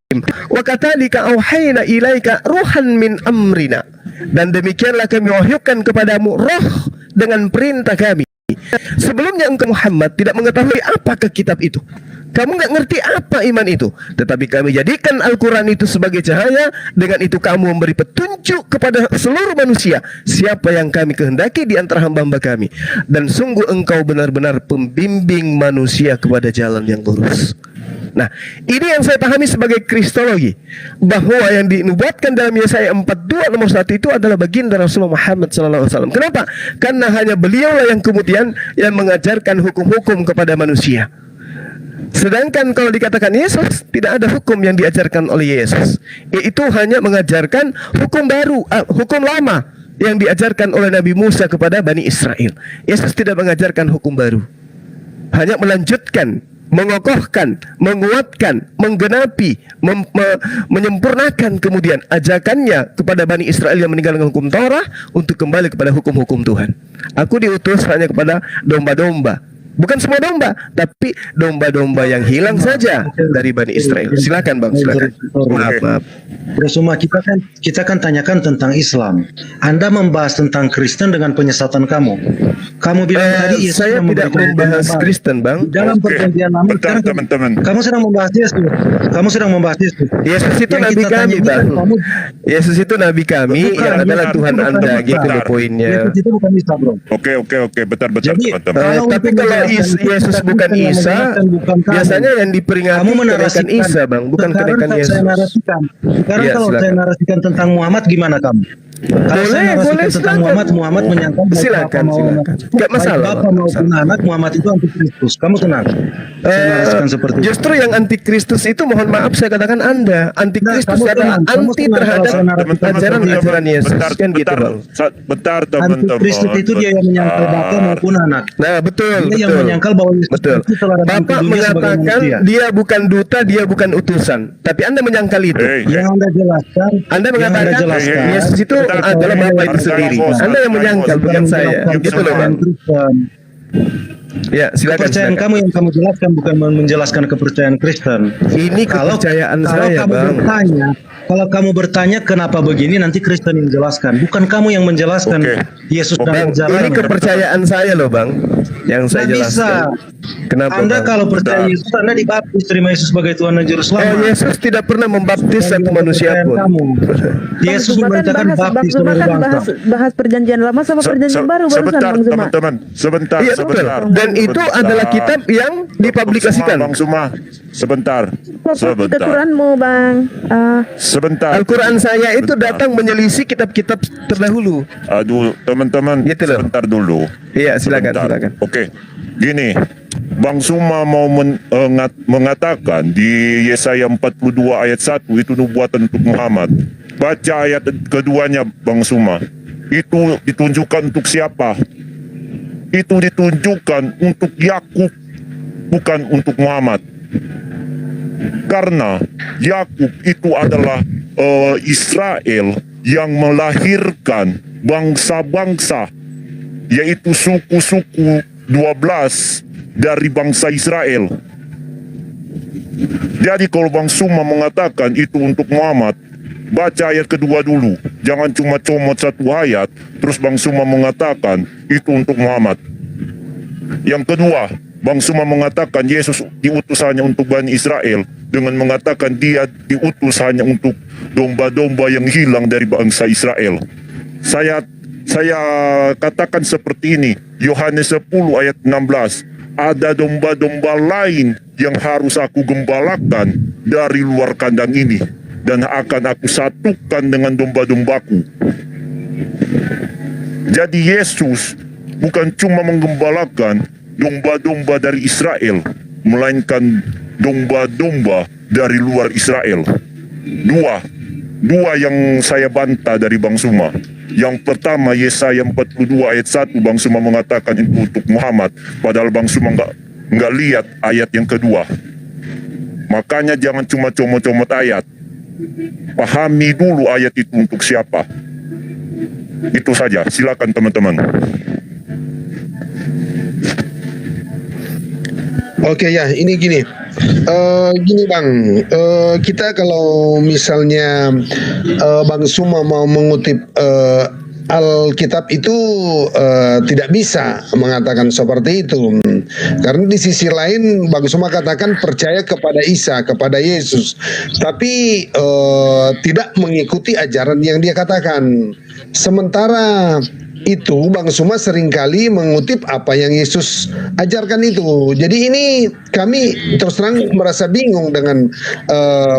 Wa katalika auhayna ilaika ruhan min amrina. Dan demikianlah kami wahyukan kepadamu roh dengan perintah kami. Sebelumnya engkau Muhammad tidak mengetahui apakah kitab itu. Kamu nggak ngerti apa iman itu. Tetapi kami jadikan Al-Quran itu sebagai cahaya. Dengan itu kamu memberi petunjuk kepada seluruh manusia siapa yang kami kehendaki di antara hamba-hamba kami. Dan sungguh engkau benar-benar pembimbing manusia kepada jalan yang lurus. Nah, ini yang saya pahami sebagai kristologi, bahwa yang dinubuatkan dalam Yesaya 42 nomor 1 itu adalah baginda Rasulullah Muhammad SAW. Kenapa? Karena hanya beliaulah yang kemudian yang mengajarkan hukum-hukum kepada manusia. Sedangkan kalau dikatakan Yesus, tidak ada hukum yang diajarkan oleh Yesus. Itu hanya mengajarkan hukum baru, hukum lama yang diajarkan oleh Nabi Musa kepada Bani Israel. Yesus tidak mengajarkan hukum baru, hanya melanjutkan, mengokohkan, menguatkan, menggenapi, menyempurnakan kemudian ajakannya kepada Bani Israel yang meninggalkan hukum Taurat untuk kembali kepada hukum-hukum Tuhan. Aku diutus hanya kepada domba-domba. Bukan semua domba, tapi domba-domba yang hilang saja dari Bani Israel. Silakan Bang, silakan. Maaf. Bersama kita kan tanyakan tentang Islam. Anda membahas tentang Kristen dengan penyesatan kamu. Kamu bilang tadi Yesus saya tidak membahas Kristen, Bang. Dalam perjanjian lama Bentar, teman-teman. kamu sedang membahas Yesus. Kamu sedang membahas Yesus. Yesus itu Yang nabi kita kami, tanya, Bang. Yesus Yesus itu nabi kami Bukan, yang adalah bukan, Tuhan bukan, Anda, bukan. gitu loh poinnya. itu bukan Isa, bro. Oke, bentar, Jadi, teman-teman. Tapi kalau Yesus bukan Isa, biasanya yang diperingati kamu kenaikan menarasikan Isa, Bang, bukan Sekarang kenaikan kalau Yesus. saya narasikan. Sekarang Iya, kalau silakan. saya narasikan tentang Muhammad, gimana kamu? Kalau saya narasikan tentang Muhammad menyangka Silakan. Nggak masalah, bapak Bang, nggak maupun masalah. anak Muhammad itu antikristus. Kamu tenang. narasikan seperti itu. Justru yang antikristus itu, mohon maaf saya katakan Anda, antikristus Nah, kamu adalah tenang, kamu anti tenang terhadap kalau saya narasikan ajaran-ajaran Yesus, kan gitu bang. Bentar teman-teman. Antikristus itu dia yang menyangkal Bapa maupun anak. Nah betul, Dia yang betul. menyangkal bahwa Yesus Betul. itu telah datang ke Bapak dunia sebagai mengatakan manusia. dia bukan duta, dia bukan utusan. Tapi Anda menyangkal itu. Yang Anda jelaskan, Anda yang mengatakan jelaskan, Yesus itu Bentar, adalah bentar, Bapa itu bentar, sendiri. bos. Anda yang menyangkal, Bos. bukan saya. menjelaskan Gitu loh kepercayaan bang. Kristen. Ya silakan. Kepercayaan silakan. kamu yang kamu jelaskan bukan menjelaskan kepercayaan Kristen. Ini kepercayaan saya kamu bang. kalau kamu bertanya kenapa begini, nanti Kristen yang menjelaskan, bukan kamu yang menjelaskan. Oke. Yesus Bang, dan jalan. ini kepercayaan saya loh bang, yang saya Nggak bisa. jelaskan. Kenapa Anda bang? kalau percaya Yesus, Anda dibaptis, terima Yesus sebagai Tuhan dan Juru Selamat. Yesus tidak pernah membaptis satu manusia Kepercayaan pun. kamu. Yesus Bang Zuma memerintahkan kan baptis Zuma seluruh kan bangsa. bahas perjanjian lama sama perjanjian baru barusan Sebentar Bang Zuma. teman-teman, sebentar, Iya betul. sebentar. Dan itu adalah kitab yang dipublikasikan. Bang Suma, sebentar, Fokus ke sebentar, Quranmu Bang. sebentar. Al-Quran saya itu Sebentar. datang menyelisih kitab-kitab terdahulu. Aduh, teman-teman, Gitu loh. sebentar dulu. Iya silakan, Sebentar. silakan. Oke, gini, Bang Suma mau mengatakan di Yesaya 42 ayat 1 itu nubuatan untuk Muhammad. Baca ayat keduanya Bang Suma. Itu ditunjukkan untuk siapa? Itu ditunjukkan untuk Yakub, bukan untuk Muhammad. Karena Yakub itu adalah Israel yang melahirkan bangsa-bangsa, yaitu suku-suku 12 dari bangsa Israel. Jadi kalau Bang Suma mengatakan itu untuk Muhammad, baca ayat kedua dulu. Jangan cuma comot satu ayat, terus Bang Suma mengatakan itu untuk Muhammad. Yang kedua, Bang Suma mengatakan Yesus diutus hanya untuk Bani Israel, dengan mengatakan dia diutus hanya untuk domba-domba yang hilang dari bangsa Israel. Saya katakan seperti ini, Yohanes 10 ayat 16, ada domba-domba lain yang harus aku gembalakan dari luar kandang ini, dan akan aku satukan dengan domba-dombaku. Jadi Yesus bukan cuma menggembalakan domba-domba dari Israel, melainkan domba-domba dari luar Israel. Dua yang saya bantah dari Bang Suma. Yang pertama, Yesaya 42 ayat 1, Bang Suma mengatakan itu untuk Muhammad, padahal Bang Suma nggak lihat ayat yang kedua. Makanya jangan cuma comot-comot ayat. Pahami dulu ayat itu untuk siapa. Itu saja, silakan teman-teman. Oke ya, ini gini. Gini Bang, kita kalau misalnya Bang Suma mau mengutip Alkitab itu tidak bisa mengatakan seperti itu. Karena di sisi lain Bang Suma katakan percaya kepada Isa, kepada Yesus, tapi tidak mengikuti ajaran yang dia katakan. Sementara itu Bang Suma seringkali mengutip apa yang Yesus ajarkan itu. Jadi ini kami terus terang merasa bingung dengan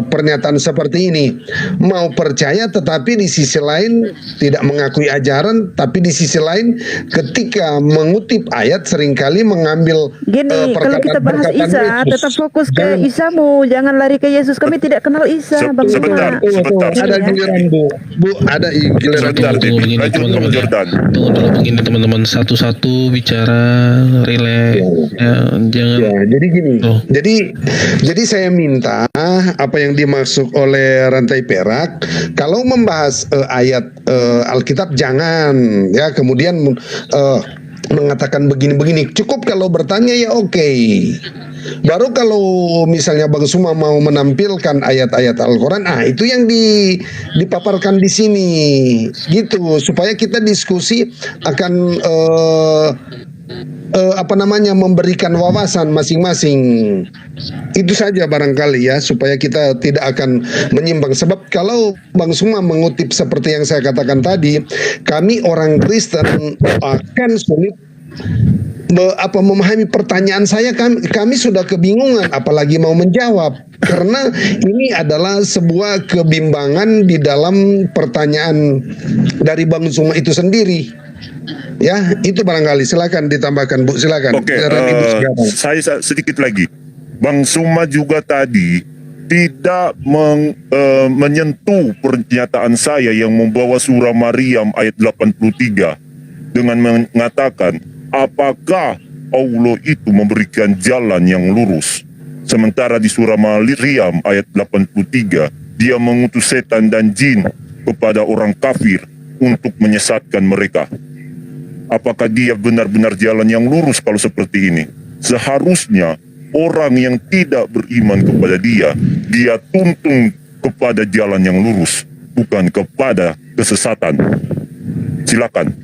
pernyataan seperti ini. Mau percaya tetapi di sisi lain tidak mengakui ajaran, tapi di sisi lain ketika mengutip ayat seringkali mengambil Gini, kalau kita bahas Isa, tetap fokus ke Isamu, jangan lari ke Yesus. Kami tidak kenal Isa, Bang Sebentar, Zuma. sebentar. Ada giliran Bu, ada giliran. Sebentar, Tunggu begini lanjut teman-teman dulu, ya. Jordan. Tunggu dulu begini teman-teman, satu-satu bicara, relax ya, jangan. Ya, jadi gini. Oh. Jadi saya minta apa yang dimaksud oleh Rantai Perak, kalau membahas ayat Alkitab jangan ya kemudian mengatakan begini-begini. Cukup kalau bertanya ya oke. Baru kalau misalnya Bang Suma mau menampilkan ayat-ayat Al-Quran, itu yang dipaparkan di sini, gitu, supaya kita diskusi akan memberikan wawasan masing-masing. Itu saja barangkali ya, supaya kita tidak akan menyimpang. Sebab kalau Bang Suma mengutip seperti yang saya katakan tadi, kami orang Kristen akan sulit memahami pertanyaan saya. Kami sudah kebingungan apalagi mau menjawab, karena ini adalah sebuah kebimbangan di dalam pertanyaan dari Bang Suma itu sendiri. Ya, itu barangkali. Silakan ditambahkan Bu, silakan. Oke, Ibu sekarang. saya sedikit lagi. Bang Suma juga tadi tidak menyentuh pernyataan saya yang membawa surah Maryam ayat 83 dengan mengatakan apakah Allah itu memberikan jalan yang lurus. Sementara di surah Maryam ayat 83 dia mengutus setan dan jin kepada orang kafir untuk menyesatkan mereka. Apakah dia benar-benar jalan yang lurus kalau seperti ini? Seharusnya orang yang tidak beriman kepada dia tuntun kepada jalan yang lurus, bukan kepada kesesatan. Silakan.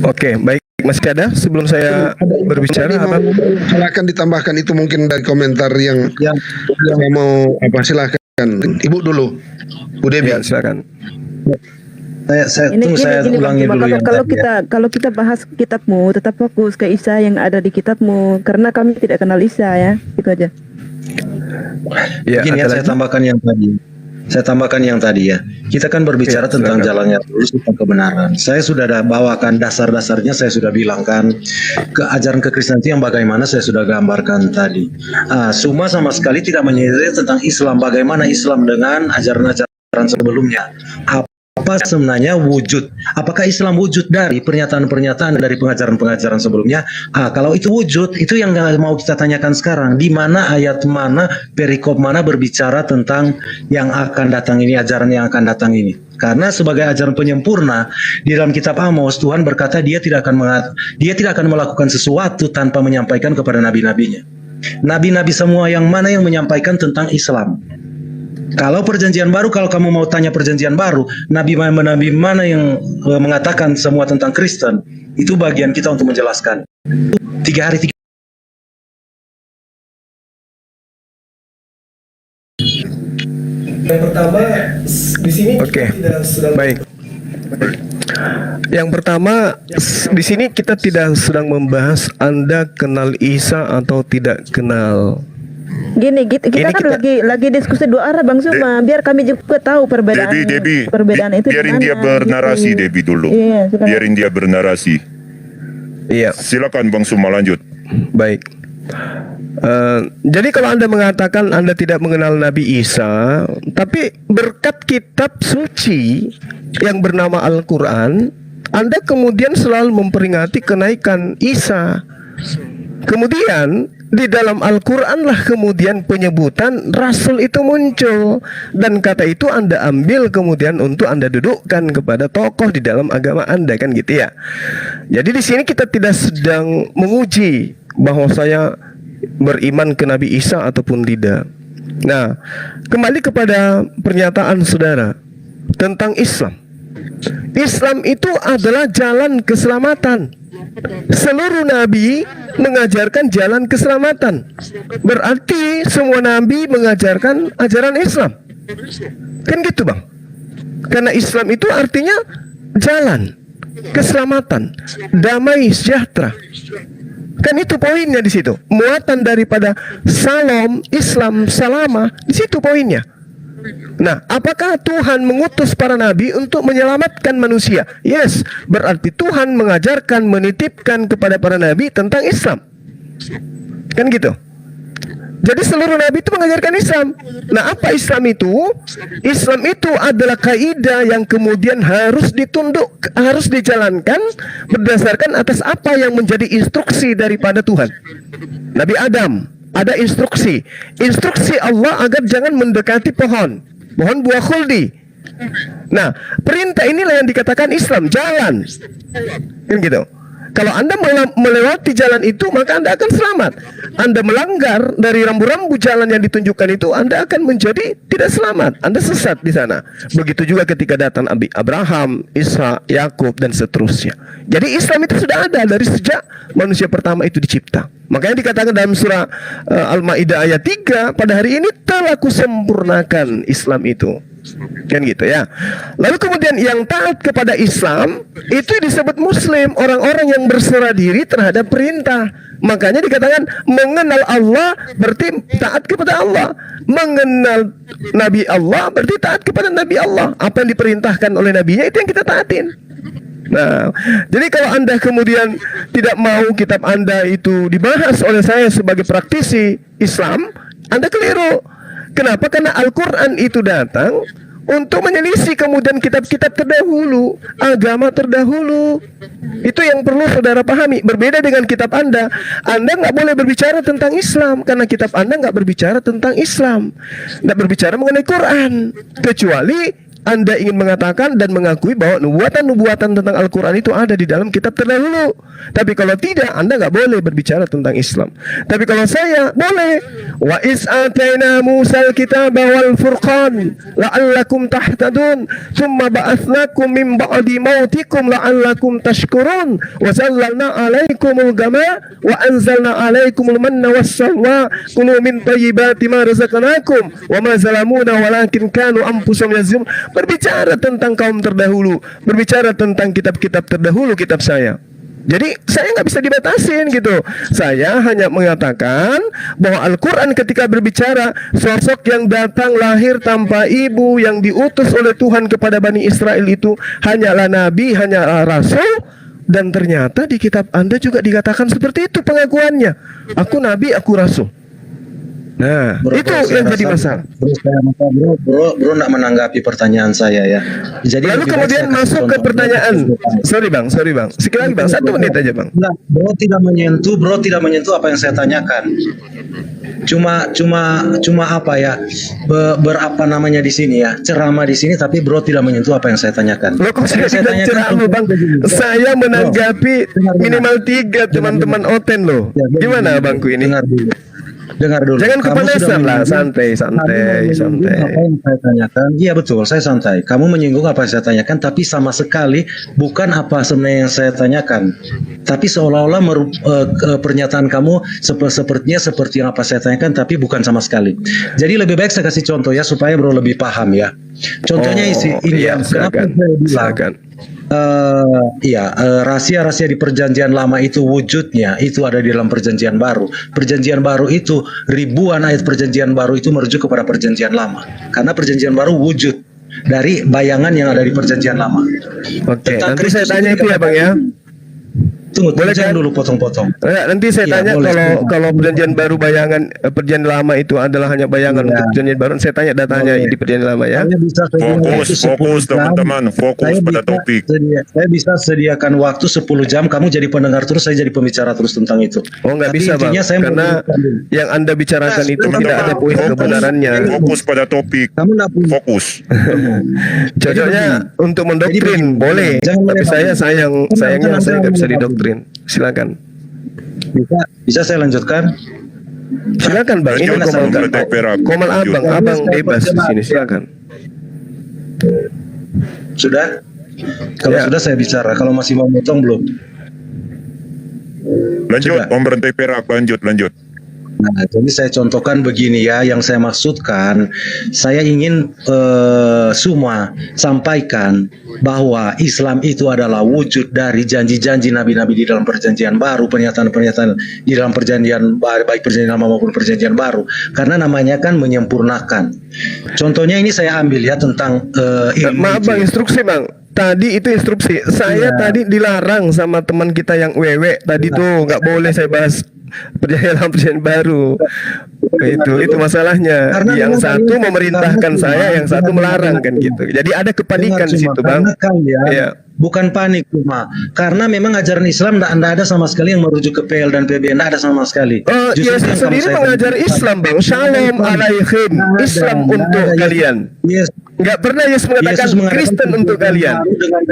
Oke, baik. Masih ada sebelum saya berbicara apa? Silakan ditambahkan itu mungkin dari komentar yang mau apa, silakan. Ibu dulu. Bu Debi. Ya, silakan. Saya ulangi Bang, dulu yang kalau tadi ya. kalau kita bahas kitabmu, tetap fokus ke Isa yang ada di kitabmu, karena kami tidak kenal Isa ya, itu aja. Ya, Begini ya, ada saya lagi? tambahkan yang tadi. Saya tambahkan yang tadi ya. Kita kan berbicara Ya, tentang silakan. jalan yang lurus tentang kebenaran. Saya sudah ada bawakan dasar-dasarnya, saya sudah bilangkan ke ajaran kekristenan itu yang bagaimana saya sudah gambarkan tadi. Suma sama sekali tidak menyadari tentang Islam, bagaimana Islam dengan ajaran-ajaran sebelumnya. Apa sebenarnya wujud? Apakah Islam wujud dari pernyataan-pernyataan dari pengajaran-pengajaran sebelumnya? Kalau itu wujud, itu yang mau kita tanyakan sekarang. Di mana ayat mana, perikop mana berbicara tentang yang akan datang ini, ajaran yang akan datang ini? Karena sebagai ajaran penyempurna di dalam kitab Amos, Tuhan berkata dia tidak akan melakukan sesuatu tanpa menyampaikan kepada nabi-nabinya. Nabi-nabi semua yang mana yang menyampaikan tentang Islam? Kalau perjanjian baru, kalau kamu mau tanya perjanjian baru, nabi mana yang mengatakan semua tentang Kristen, itu bagian kita untuk menjelaskan. 3 hari 3 Yang pertama di sini tidak sedang baik. Yang pertama di sini kita tidak sedang membahas Anda kenal Isa atau tidak kenal. Gini, kita Ini kan kita- lagi diskusi dua arah Bang Suma, biar kami juga tahu perbedaan. Perbedaan itu di biarin mana, dia bernarasi, gitu. Debi dulu. Iya, silakan. Biarin dia bernarasi. Iya, Silakan Bang Suma lanjut. baik. Jadi kalau Anda mengatakan Anda tidak mengenal Nabi Isa, tapi berkat kitab suci yang bernama Al-Quran, Anda kemudian selalu memperingati kenaikan Isa. Kemudian di dalam Al-Quran lah kemudian penyebutan Rasul itu muncul, dan kata itu Anda ambil kemudian untuk Anda dudukkan kepada tokoh di dalam agama Anda, kan gitu ya. Jadi di sini kita tidak sedang menguji bahwa saya beriman ke Nabi Isa ataupun tidak. Nah, kembali kepada pernyataan saudara tentang Islam. Islam itu adalah jalan keselamatan. Seluruh nabi mengajarkan jalan keselamatan. Berarti semua nabi mengajarkan ajaran Islam. Kan gitu, Bang? Karena Islam itu artinya jalan keselamatan, damai sejahtera. Kan itu poinnya di situ. Muatan daripada salam, Islam, salama, di situ poinnya. Nah, apakah Tuhan mengutus para nabi untuk menyelamatkan manusia? Yes, berarti Tuhan mengajarkan, menitipkan kepada para nabi tentang Islam. Kan gitu. Jadi seluruh nabi itu mengajarkan Islam. Nah, apa Islam itu? Islam itu adalah kaidah yang kemudian harus ditunduk, harus dijalankan berdasarkan atas apa yang menjadi instruksi daripada Tuhan. Nabi Adam ada instruksi Allah agar jangan mendekati pohon buah khuldi. Nah, perintah inilah yang dikatakan Islam, jalan. Kan gitu. Kalau Anda melewati jalan itu, maka Anda akan selamat. Anda melanggar dari rambu-rambu jalan yang ditunjukkan itu, Anda akan menjadi tidak selamat. Anda sesat di sana. Begitu juga ketika datang Abraham, Ishak, Yakub, dan seterusnya. Jadi Islam itu sudah ada dari sejak manusia pertama itu dicipta. Makanya dikatakan dalam surah Al-Maidah ayat 3, pada hari ini telah kusempurnakan Islam itu. Kan gitu ya. Lalu kemudian yang taat kepada Islam itu disebut Muslim, orang-orang yang berserah diri terhadap perintah. Makanya dikatakan mengenal Allah berarti taat kepada Allah, mengenal Nabi Allah berarti taat kepada Nabi Allah. Apa yang diperintahkan oleh nabinya itu yang kita taatin. Nah, jadi kalau Anda kemudian tidak mau kitab Anda itu dibahas oleh saya sebagai praktisi Islam, Anda keliru. Kenapa? Karena Al-Quran itu datang untuk menyelisih kemudian kitab-kitab terdahulu, agama terdahulu. Itu yang perlu saudara pahami. Berbeda dengan kitab Anda nggak boleh berbicara tentang Islam karena kitab Anda nggak berbicara tentang Islam, nggak berbicara mengenai Quran, kecuali Anda ingin mengatakan dan mengakui bahwa nubuatan-nubuatan tentang Al-Quran itu ada di dalam kitab terdahulu. Tapi kalau tidak, Anda nggak boleh berbicara tentang Islam. Tapi kalau saya boleh. Wa is atayna Musal kitaba wal furqan la'allakum tahtadun thumma ba'athnakum min ba'di mautikum la'allakum tashkurun wa zallalna 'alaikumul gama wa anzalna 'alaikumul manna wassalwa kulu min thayyibati ma razaqnakum wa ma zalamuna walakin kanu anfusahum yazlimun. Berbicara tentang kaum terdahulu, berbicara tentang kitab-kitab terdahulu, kitab saya. Jadi saya nggak bisa dibatasin gitu. Saya hanya mengatakan bahwa Al-Quran ketika berbicara sosok yang datang lahir tanpa ibu, yang diutus oleh Tuhan kepada Bani Israel itu hanyalah nabi, hanyalah rasul. Dan ternyata di kitab Anda juga dikatakan seperti itu pengakuannya. Aku nabi, aku rasul. Nah, itu yang jadi masalah. Bro nggak menanggapi pertanyaan saya ya. Jadi lalu kemudian masuk ke pertanyaan. Sorry bang. Sekali lagi bang, 1 menit aja bang. Nah, bro tidak menyentuh apa yang saya tanyakan. Cuma apa ya? Berapa namanya di sini ya? Ceramah di sini, tapi bro tidak menyentuh apa yang saya tanyakan. Loh kok saya tidak ceramah bang? Saya menanggapi minimal 3 teman-teman Oten loh. Gimana bangku ini? Dengar dulu. Jangan kepanasan lah, santai. Apa yang saya tanyakan? Iya betul, saya santai. Kamu menyinggung apa yang saya tanyakan, tapi sama sekali bukan apa sebenarnya yang saya tanyakan. Tapi seolah-olah pernyataan kamu sepertinya seperti yang apa saya tanyakan, tapi bukan sama sekali. Jadi lebih baik saya kasih contoh ya supaya bro lebih paham ya. Contohnya ini iya, kenapa saya bilang rahasia-rahasia di perjanjian lama itu wujudnya itu ada di dalam perjanjian baru. Perjanjian baru itu ribuan ayat perjanjian baru itu merujuk kepada perjanjian lama. Karena perjanjian baru wujud dari bayangan yang ada di perjanjian lama. Oke, nanti saya tanya itu ya bang ya. Tunggu, boleh jangan kan? dulu potong-potong. Nanti saya tanya kalau perjanjian baru bayangan perjanjian lama itu adalah hanya bayangan untuk perjanjian baru. Saya tanya datanya di perjanjian lama ya. Fokus teman-teman, fokus pada topik. Saya bisa sediakan waktu 10 jam, kamu jadi pendengar terus, saya jadi pembicara terus tentang itu. Oh nggak bisa bang, karena yang anda bicarakan itu tidak ada poin kebenarannya. Fokus pada topik. Fokus. Cocoknya untuk mendoktrin boleh, tapi sayangnya saya nggak bisa didoktrin. Silakan. Bisa saya lanjutkan? Silakan bang. Ini komal abang bebas di sini. Silakan. Sudah? Kalau sudah saya bicara. Kalau masih mau motong belum? Lanjut, Om Berantai Perak. Lanjut. Nah, jadi saya contohkan begini ya, yang saya maksudkan, saya ingin semua sampaikan bahwa Islam itu adalah wujud dari janji-janji nabi-nabi di dalam perjanjian baru, pernyataan-pernyataan di dalam perjanjian baru, baik perjanjian lama maupun perjanjian baru, karena namanya kan menyempurnakan. Contohnya ini saya ambil ya tentang maaf bang, instruksi bang. Tadi itu instruksi. Saya tadi dilarang sama teman kita yang wewe tadi tuh nggak boleh saya bahas perjanjian baru. Itu masalahnya. Karena yang satu memerintahkan saya, yang satu melarang kan gitu. Jadi ada kepanikan di situ bang. Ya. Bukan panik cuma karena memang ajaran Islam tidak ada sama sekali yang merujuk ke PL dan PB, tidak ada sama sekali. Yesus sendiri mengajar Islam bang. Shalom alaikum, Islam untuk kalian. Nggak pernah Yesus mengatakan Kristen untuk kalian.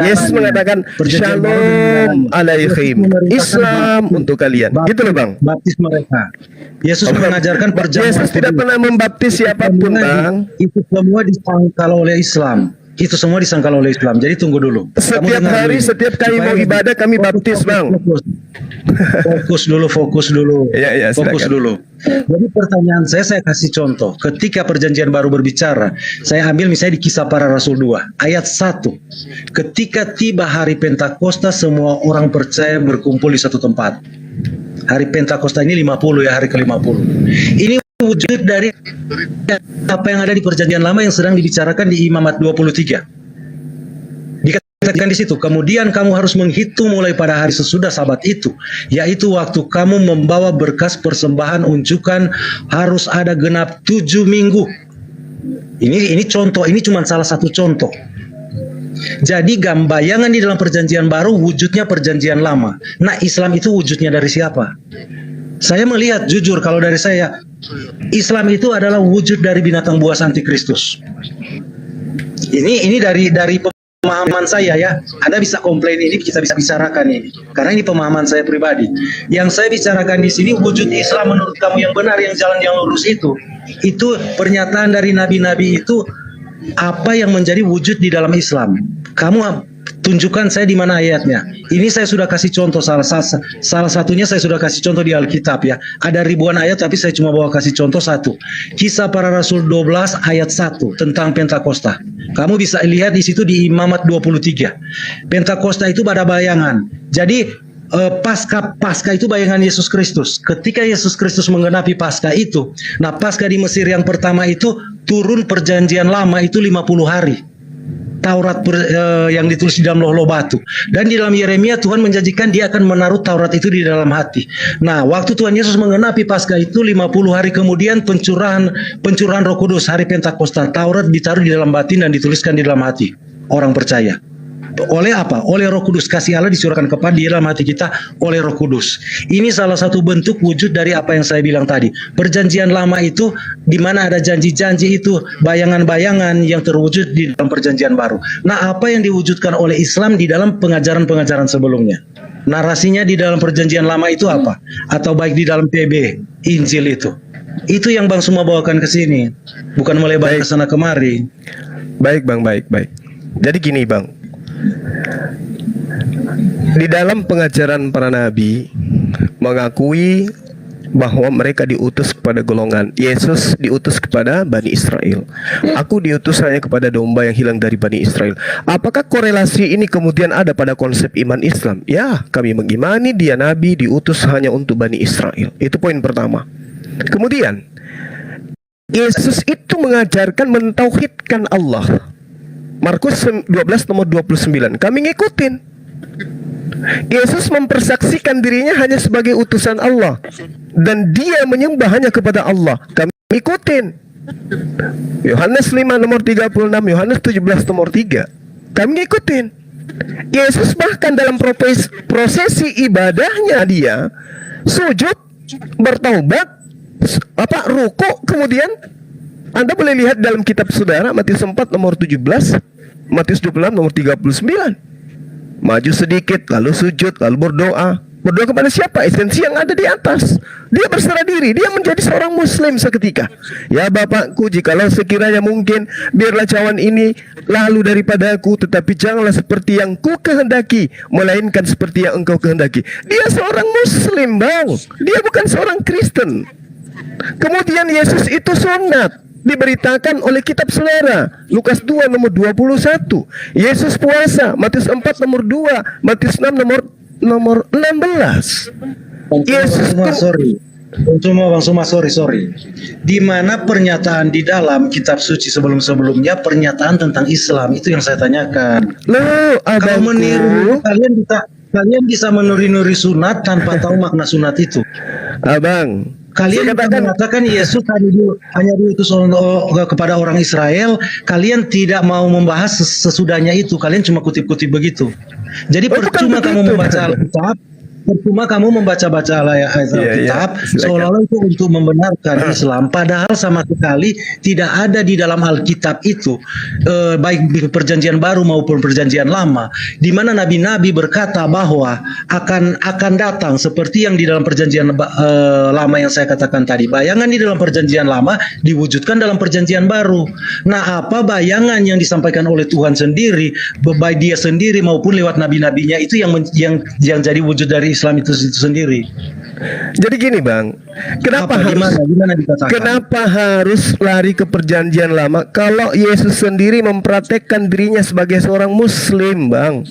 Yesus mengatakan Shalom alaikum, Islam untuk kalian. Gitu loh bang. Baptis mereka. Yesus mengajarkan perjamuan. Yesus tidak pernah membaptis siapapun bang. Itu semua disangkal oleh Islam. Itu semua disangkal oleh Islam. Jadi tunggu dulu. Setiap hari, setiap kali mau ibadah kami baptis bang. Fokus dulu. Ya, fokus dulu. Jadi pertanyaan saya kasih contoh. Ketika perjanjian baru berbicara, saya ambil misalnya di Kisah Para Rasul 2 ayat 1. Ketika tiba hari Pentakosta, semua orang percaya berkumpul di satu tempat. Hari Pentakosta ini 50 ya, hari ke-50. Ini wujud dari apa yang ada di perjanjian lama yang sedang dibicarakan di Imamat 23. Dikatakan Tekan di situ. Kemudian kamu harus menghitung mulai pada hari sesudah Sabat itu, yaitu waktu kamu membawa berkas persembahan unjukan harus ada genap 7 minggu. Ini contoh, ini cuma salah satu contoh. Jadi gambayangan di dalam perjanjian baru wujudnya perjanjian lama. Nah, Islam itu wujudnya dari siapa? Saya melihat jujur kalau dari saya, Islam itu adalah wujud dari binatang buas antikristus. Ini dari pemahaman saya ya. Anda bisa komplain, ini kita bisa bicarakan ini. Karena ini pemahaman saya pribadi. Yang saya bicarakan di sini wujud Islam menurut kamu yang benar, yang jalan yang lurus itu pernyataan dari nabi-nabi itu apa yang menjadi wujud di dalam Islam. Kamu tunjukkan saya di mana ayatnya. Ini saya sudah kasih contoh, salah satunya saya sudah kasih contoh di Alkitab ya. Ada ribuan ayat tapi saya cuma bawa kasih contoh satu. Kisah Para Rasul 12 ayat 1 tentang Pentakosta. Kamu bisa lihat di situ di Imamat 23. Pentakosta itu pada bayangan. Jadi Paskah itu bayangan Yesus Kristus. Ketika Yesus Kristus menggenapi Paskah itu, nah Paskah di Mesir yang pertama itu turun perjanjian lama itu 50 hari. Taurat yang ditulis di dalam loh-loh batu. Dan di dalam Yeremia Tuhan menjanjikan dia akan menaruh Taurat itu di dalam hati. Nah, waktu Tuhan Yesus menggenapi Paskah itu 50 hari kemudian pencurahan Roh Kudus, hari Pentakosta. Taurat ditaruh di dalam batin dan dituliskan di dalam hati orang percaya. Oleh apa? Oleh Roh Kudus. Kasih Allah dicurahkan kepada di dalam hati kita oleh Roh Kudus. Ini salah satu bentuk wujud dari apa yang saya bilang tadi. Perjanjian lama itu di mana ada janji-janji itu, bayangan-bayangan yang terwujud di dalam perjanjian baru. Nah, apa yang diwujudkan oleh Islam di dalam pengajaran-pengajaran sebelumnya? Narasinya di dalam perjanjian lama itu apa? Atau baik di dalam PB, Injil itu. Itu yang Bang semua bawakan ke sini. Bukan melebar ke sana kemari. Baik Bang, baik. Jadi gini Bang, di dalam pengajaran para nabi mengakui bahwa mereka diutus kepada golongan. Yesus diutus kepada Bani Israel. Aku diutus hanya kepada domba yang hilang dari Bani Israel. Apakah korelasi ini kemudian ada pada konsep iman Islam? Ya, kami mengimani dia nabi diutus hanya untuk Bani Israel. Itu poin pertama. Kemudian Yesus itu mengajarkan mentauhidkan Allah. Markus 12 nomor 29. Kami ngikutin. Yesus mempersaksikan dirinya hanya sebagai utusan Allah dan dia menyembah hanya kepada Allah. Kami ikutin. Yohanes 5 nomor 36, Yohanes 17 nomor 3. Kami ngikutin. Yesus bahkan dalam prosesi ibadahnya dia sujud, bertaubat, ruku, kemudian Anda boleh lihat dalam kitab saudara Matius 4 nomor 17, Matius 26 nomor 39. Maju sedikit, lalu sujud, lalu berdoa. Berdoa kepada siapa? Esensi yang ada di atas. Dia berserah diri, dia menjadi seorang muslim seketika. Ya Bapakku, jikalau sekiranya mungkin, biarlah cawan ini lalu daripadaku, tetapi janganlah seperti yang ku kehendaki, melainkan seperti yang engkau kehendaki. Dia seorang muslim Bang, dia bukan seorang Kristen. Kemudian Yesus itu sunat, diberitakan oleh kitab saudara Lukas 2 nomor 21. Yesus puasa, Matius 4 nomor 2, Matius 6 nomor 16. Yesus sorry. Di mana pernyataan di dalam kitab suci sebelum-sebelumnya pernyataan tentang Islam itu yang saya tanyakan. Loh, kalau meniru kalian bisa menuri-nuri sunat tanpa tahu makna sunat itu. Abang, kalian mengatakan Yesus hanya diutus kepada orang Israel. Kalian tidak mau membahas sesudahnya itu. Kalian cuma kutip-kutip begitu. Jadi percuma kamu membaca Alkitab, percuma kamu membaca-baca Alkitab seolah-olah itu untuk membenarkan Islam. Padahal sama sekali tidak ada di dalam Alkitab itu, baik di perjanjian baru maupun perjanjian lama, di mana nabi-nabi berkata bahwa akan datang seperti yang di dalam perjanjian lama yang saya katakan tadi. Bayangan di dalam perjanjian lama diwujudkan dalam perjanjian baru. Nah, apa bayangan yang disampaikan oleh Tuhan sendiri, baik dia sendiri maupun lewat nabi-nabinya, itu yang jadi wujud dari Islam itu sendiri. Jadi gini Bang, kenapa harus lari ke perjanjian lama kalau Yesus sendiri mempraktekkan dirinya sebagai seorang muslim Bang?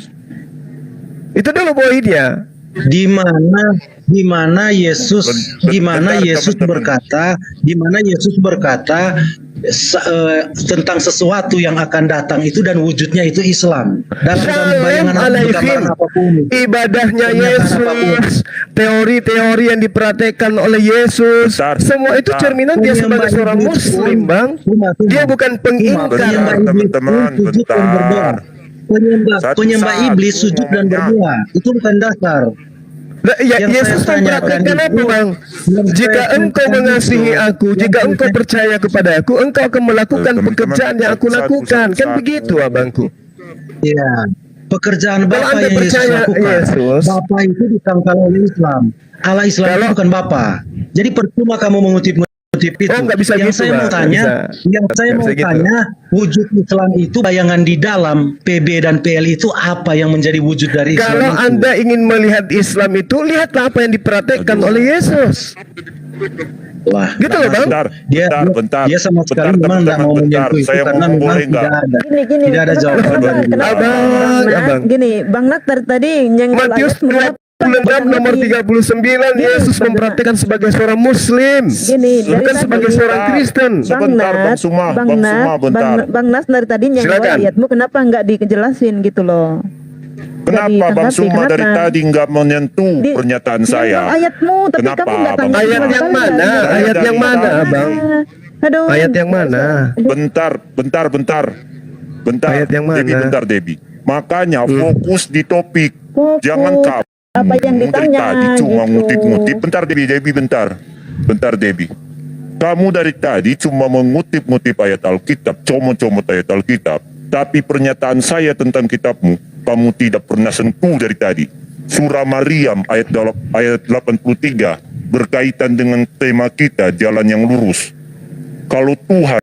Itu dulu poinnya. Di mana Yesus berkata tentang sesuatu yang akan datang itu dan wujudnya itu Islam. Dalam Shalom bayangan apa, alaihim. gambaran apapun. Ibadahnya Pernyataan apapun. Yesus, teori-teori yang dipraktekkan oleh Yesus, Bentar, semua itu bentar. cerminan dia sebagai seorang muslim, Bang. Dia bukan pengingkar. Bentar, teman-teman, bentar. Penyembah Satu-satu iblis sujud dan semuanya. berdoa. Itu bukan dasar. Ya, Yang Yesus saya tanyakan mempraktikkan apa, itu, Bang? yang Jika saya engkau tanyakan mengasihi itu, aku, yang jika saya engkau percaya kepada aku, engkau akan melakukan Teman-teman, pekerjaan yang aku satu, lakukan. satu, Kan satu. begitu, abangku. Ya, pekerjaan Kalau Bapa Anda yang Yesus percaya lakukan. Yesus, Bapa itu disangkal oleh Islam. Allah Islam itu bukan Bapa. Jadi percuma kamu mengutip itu. Oh, nggak bisa yang gitu, saya mau Bang. tanya, Nggak yang saya Nggak mau bisa gitu. tanya, wujud Islam itu bayangan di dalam PB dan PL itu apa yang menjadi wujud dari Islam kalau itu? Anda ingin melihat Islam itu, lihatlah apa yang dipraktekkan oleh Yesus. Wah, Gitu loh, Bang. Bentar. Dia sama sekali Bentar, memang nggak teman-teman, mau bentar. menyentuh itu Saya karena mau memang boleh nggak? tidak ada. Gini, Tidak ada jawaban dari dia. kenapa Abang, Bang Nak, abang. gini, Bang Nak tadi nyenggol Matius ayat mengapa 26 nomor Nabi? 39 Gini, Yesus Bang mempraktikkan sebagai seorang muslim, Gini, dari bukan tadi- sebagai seorang Kristen. Sebentar, Bang Suma, Bang Suma, bentar. Bang Nas dari tadi nyenggol Silakan. ayatmu, kenapa nggak dijelasin gitu loh? Kenapa Bang ditanggapi, Suma dari kenapa? tadi nggak menyentuh Di- pernyataan Nyenggol saya? ayatmu, tapi Kenapa, kamu nggak Bang tanggapi. Ayat Suma? yang mana? Saya Ayat dari yang mana, tadi. Abang? Aduh. Ayat yang mana? Bentar. Ayat yang mana? Debbie. Makanya fokus di topik. Fokus. Jangan kamu Apa yang dari ditanya, tadi cuma gitu. ngutip-ngutip. Bentar Debbie, bentar. Bentar Debbie. Kamu dari tadi cuma mengutip-ngutip ayat Alkitab, comot-comot ayat Alkitab. Tapi pernyataan saya tentang kitabmu, kamu tidak pernah sentuh dari tadi. Surah Maryam ayat 83 berkaitan dengan tema kita, jalan yang lurus. Kalau Tuhan,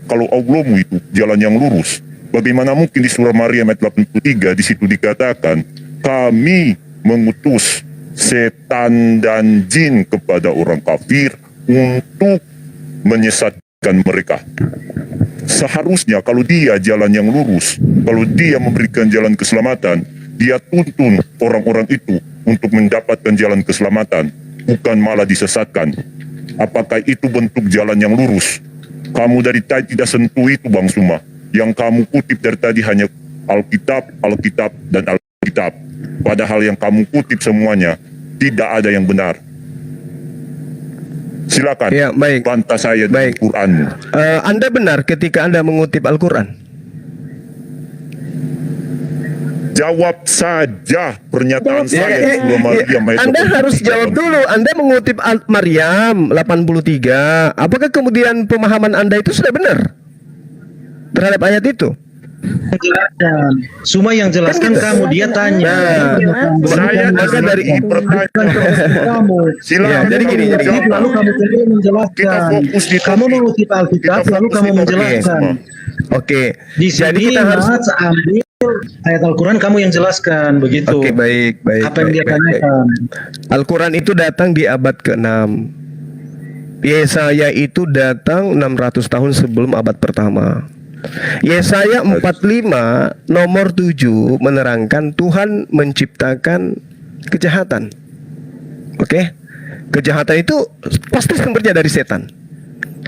kalau Allahmu itu jalan yang lurus, bagaimana mungkin di surah Maryam ayat 83 di situ dikatakan, kami mengutus setan dan jin kepada orang kafir untuk menyesatkan mereka. Seharusnya kalau dia jalan yang lurus, kalau dia memberikan jalan keselamatan, dia tuntun orang-orang itu untuk mendapatkan jalan keselamatan, bukan malah disesatkan. Apakah itu bentuk jalan yang lurus? Kamu dari tadi tidak sentuh itu, Bang Suma. Yang kamu kutip dari tadi hanya Alkitab, dan Alkitab. Padahal yang kamu kutip semuanya tidak ada yang benar. Silakan, Ya, baik. bantah saya dengan Baik. Quranmu. Anda benar ketika Anda mengutip Al-Quran. Jawab saja pernyataan Ya, saya ya, surah Maryam ayat Anda 83. harus jawab dulu. Anda mengutip Maryam 83. Apakah kemudian pemahaman Anda itu sudah benar terhadap ayat itu? Jelaskan. Semua yang jelaskan Kan gitu. kamu, dia tanya. Saya Maka dari bertanya. kamu. Silakan. Ya, jadi gini, jadi Jadi gini. lalu kamu sendiri Kita menjelaskan. fokus di Kamu topik. mengutip Alkitab, Kita lalu fokus kamu di topik. menjelaskan. Oke. Di Jadi sini kita harus. Mas ambil ayat Al-Quran, kamu yang jelaskan begitu. Oke, baik. Apa yang dia baik. tanyakan? Al-Quran itu datang di abad ke-6. Yesaya itu datang 600 tahun sebelum abad pertama. Yesaya 45 nomor 7 menerangkan Tuhan menciptakan kejahatan. Oke? Kejahatan itu pasti sumbernya dari setan.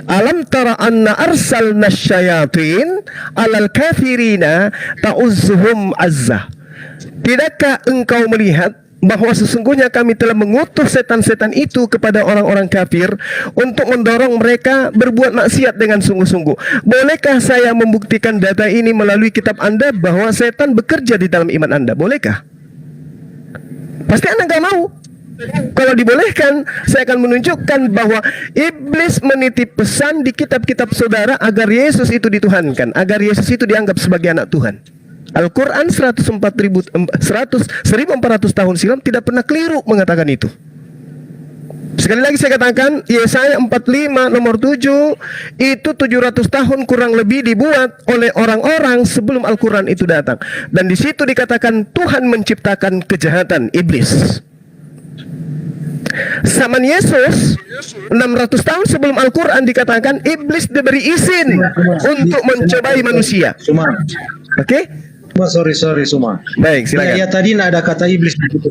Alam tara anna arsalna syayatin alal kafirina ta'uzzuhum azzah. Tidakkah engkau melihat bahwa sesungguhnya kami telah mengutus setan-setan itu kepada orang-orang kafir untuk mendorong mereka berbuat maksiat dengan sungguh-sungguh. Bolehkah saya membuktikan data ini melalui kitab Anda bahwa setan bekerja di dalam iman Anda? Bolehkah? Pasti Anda nggak mau. Kalau dibolehkan, saya akan menunjukkan bahwa iblis menitip pesan di kitab-kitab saudara agar Yesus itu dituhankan, agar Yesus itu dianggap sebagai anak Tuhan. Al-Quran 1400 tahun silam tidak pernah keliru mengatakan itu. Sekali lagi saya katakan, Yesaya 45 nomor 7 itu 700 tahun kurang lebih dibuat oleh orang-orang sebelum Al-Quran itu datang. Dan di situ dikatakan Tuhan menciptakan kejahatan, iblis. Zaman Yesus 600 tahun sebelum Al-Quran dikatakan iblis diberi izin untuk mencobai manusia. Suma. Oke? Sorry Suma. Baik, silakan. Ya, tadi nggak ada kata iblis di situ.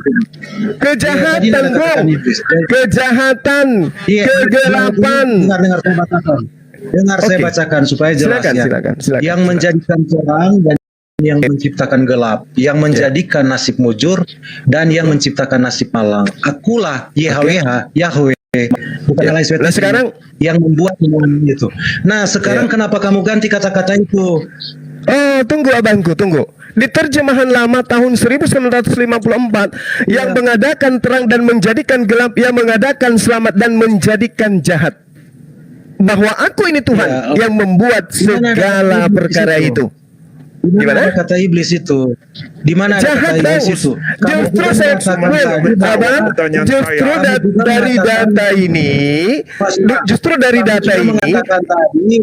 Kejahatan, bro. Kejahatan, Iya, kegelapan. Dengar saya bacakan. Dengar saya Oke. bacakan supaya jelas Silakan, ya. silakan. Yang menjadikan terang dan yang menciptakan gelap, yang menjadikan nasib mujur dan yang menciptakan nasib malang. Akulah YHWH, Yahweh, bukan Ya. Allah SWT, Nah, sekarang yang membuat semuanya itu. Nah, sekarang kenapa kamu ganti kata-kata itu? Oh, tunggu abangku, tunggu. Di terjemahan lama tahun 1954 yang mengadakan terang dan menjadikan gelap, yang mengadakan selamat dan menjadikan jahat. Bahwa aku ini Tuhan Ya, oke. yang membuat Di mana ada segala iblis perkara itu? itu. Di Gimana? mana ada kata iblis itu? Di mana ada Jahat, kata iblis Bang. itu? Justru sudah saya mengatakan Well, tadi bahwa Abang, pertanyaan justru saya. dari data ini, justru dari Kamu data sudah ini, mengatakan tadi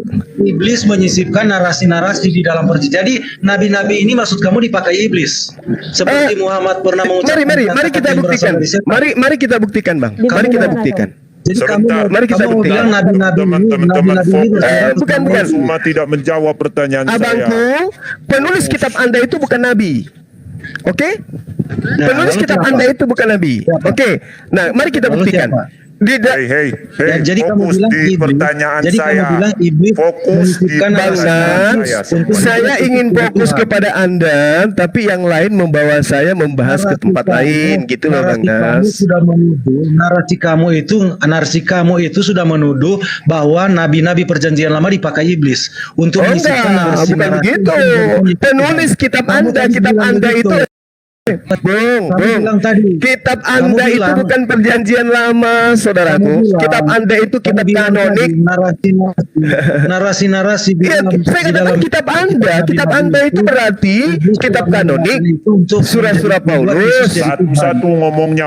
iblis menyisipkan narasi-narasi di dalam perjanjian. Jadi nabi-nabi ini maksud kamu dipakai iblis. Seperti Muhammad pernah mengucapkan mari kata-kata kita yang berasal buktikan. dari setan. Mari kita buktikan, Bang. Mari kita buktikan. Jadi Sebentar. kamu Mari kita kamu buktikan. bilang nabi-nabi ini Teman-teman fokus. bukan. Semua tidak menjawab pertanyaan Abangku, saya. penulis kitab Anda itu bukan nabi. Oke? Nah, Penulis lalu kitab siapa? Anda itu bukan nabi. Siapa? Oke. Nah, mari kita Lalu buktikan. siapa? Hei, Ya, jadi kamu fokus bilang di iblis. pertanyaan Jadi saya. kamu bilang iblis Fokus di menyisipkan Bangsa, pertanyaan saya. untuk saya ingin fokus Tuhan. kepada Anda, tapi yang lain membawa saya membahas ke tempat lain, gitu loh Bang Kamu Nas. sudah menuduh, narasi kamu itu sudah menuduh bahwa nabi-nabi perjanjian lama dipakai iblis untuk Oh menyisipkan enggak, narasi bukan begitu. Penulis kitab Anda itu Bung, bilang tadi. kitab Kamu Anda itu bilang- bukan perjanjian lama, saudaraku. Kitab Anda itu kitab kanonik. Narasi-narasi di Iya, dalam- saya di katakan dalam kitab Anda. Kitab nabi-nabi Anda itu berarti iblis kitab telah kanonik, menggunakan itu untuk surah-surah membuat Paulus. Yesus jadi Tuhan. Satu-satu ngomongnya,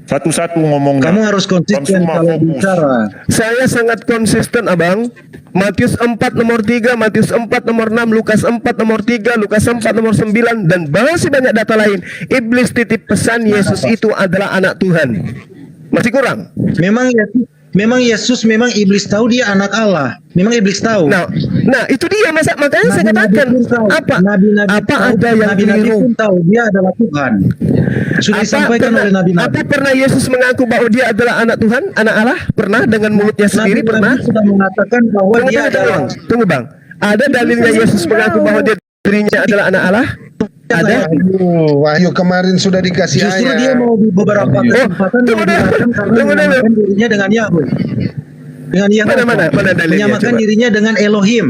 satu-satu ngomongnya. Kamu harus Bang konsisten Suma, kalau fokus. bicara. Saya sangat konsisten, Abang. Matius 4 nomor 3, Matius 4 nomor 6, Lukas 4 nomor 3, Lukas 4 nomor 9, dan masih banyak data lain. Iblis titip pesan Yesus itu adalah anak Tuhan. Masih kurang? Memang Yesus memang iblis tahu dia anak Allah. Memang iblis tahu. Nah itu dia makanya saya katakan pun tahu. apa Nabi-nabi apa tahu. ada yang Nabi-nabi keliru? pun tahu dia adalah Tuhan. Sudah disampaikan oleh Apa nabi-nabi. pernah Yesus mengaku bahwa dia adalah anak Tuhan, anak Allah? Pernah dengan mulutnya sendiri? Nabi-nabi Pernah? sudah mengatakan bahwa dia adalah Tunggu Bang. Ada dalilnya Yesus mengaku bahwa dirinya adalah anak Allah? Ada? Wahyu kemarin sudah dikasih justru ayat. dia mau di beberapa kesempatan tunggu dulu. menyamakan karena Tunggu dulu. menyamakan dirinya dengan Yahweh. Dengan Yahweh. Mana dalilnya, Menyamakan coba? dirinya dengan Elohim.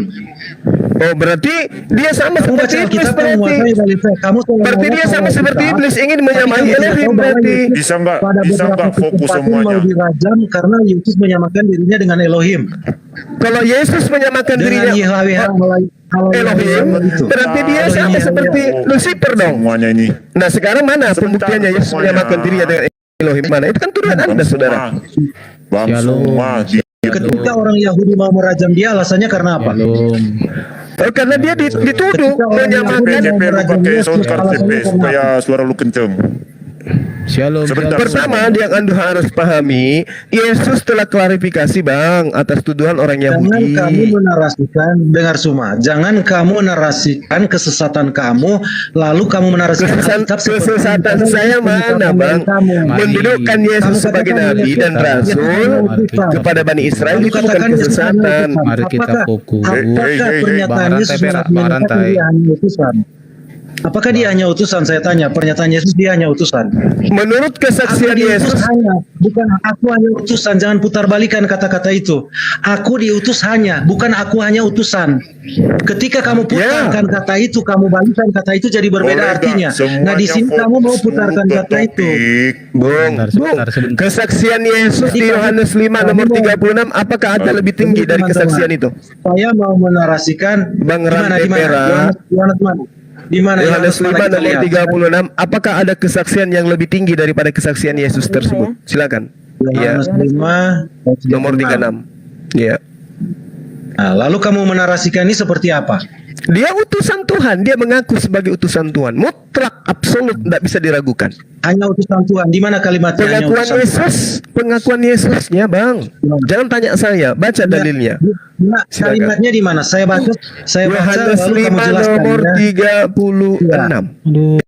Oh berarti dia sama Kamu baca seperti iblis Alkitab, kamu berarti. menguasai dalil saya. Kamu selalu Berarti dia ngomong sama kalau seperti kita, iblis ingin tapi menyamai kamu tidak Elohim tahu bahwa berarti. Yesus Bisa nggak pada beberapa fokus kesempatan semuanya? mau dirajam karena Yesus menyamakan dirinya dengan Elohim. Kalau Yesus menyamakan Dengan dirinya Yahweh Elohim, berarti dia sama seperti Lucifer dong. Semuanya ini. Nah sekarang mana Sebentar, pembuktiannya Yesus semuanya. menyamakan dirinya dengan Elohim? Mana? Itu kan tuduhan Anda, saudara. Bang Shalom. Suma, Ketika orang Yahudi mau merajam dia, alasannya karena apa? Belum. Oh, karena dia dituduh Ketika orang menyamakan. CP lu pakai soundcard CP supaya suara lu kenceng. Shalom. Sebentar. Pertama, yang Anda harus pahami, Yesus telah klarifikasi Bang atas tuduhan orang Jangan kamu Yahudi. menarasikan, dengar Suma, jangan kamu narasikan kesesatan kamu, lalu kamu menarasikan Alkitab seperti Kesesatan itu. saya mana Bang? Kamu. Mendudukkan Yesus Kamu sebagai katakan nabi Yesus dan adalah rasul utusan. kepada Bani Israel Kamu itu bukan katakan Yesus adalah kesesatan. utusan. Mari kita Apakah- fokus. Apakah Hei, pernyataan Bang Yesus Rantai, Bang menyatakan Rantai. dia hanya utusan? Apakah dia hanya utusan? Saya tanya. Pernyataan Yesus dia hanya utusan. Menurut Aku kesaksian diutus Yesus, hanya, bukan aku hanya utusan. Jangan putar balikan kata-kata itu. Aku diutus hanya, bukan aku hanya utusan. Ketika kamu putarkan kata itu, kamu balikan kata itu jadi berbeda Boleh artinya. nggak semuanya Nah di sini kamu mau fokus putarkan dulu ke kata itu. topik? Bung, Sebentar. kesaksian Yesus di Yohanes 5 nomor 36, apakah ada lebih tinggi dari kesaksian itu? Saya mau menarasikan Bang di mana, Rantai di mana? Pera. Yohanes mana? Di mana? Yohanes 5 mana kita nomor lihat? 36, apakah ada kesaksian yang lebih tinggi daripada kesaksian Yesus tersebut? Silakan. Iya, Yohanes 5 nomor 36. Iya. Nah, lalu kamu menarasikan ini seperti apa? Dia utusan Tuhan, dia mengaku sebagai utusan Tuhan. Mutlak, absolut, tidak bisa diragukan. Hanya utusan Tuhan. Di mana kalimatnya hanya Pengakuan utusan Tuhan? Yesus, pengakuan Yesusnya, Bang. Jangan tanya saya, baca dalilnya. Nah, Silakan. kalimatnya di mana? Saya baca Yohanes lalu kamu 5 jelaskan nomor ya. 36. Aduh.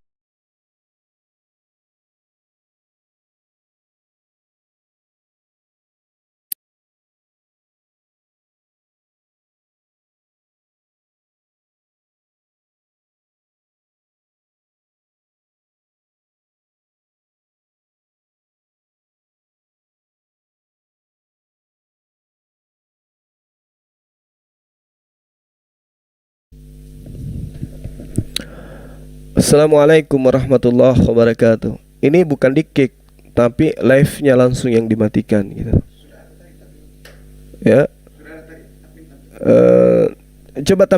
Assalamualaikum warahmatullahi wabarakatuh. Ini bukan di kick, tapi live-nya langsung yang dimatikan gitu. Ya. Coba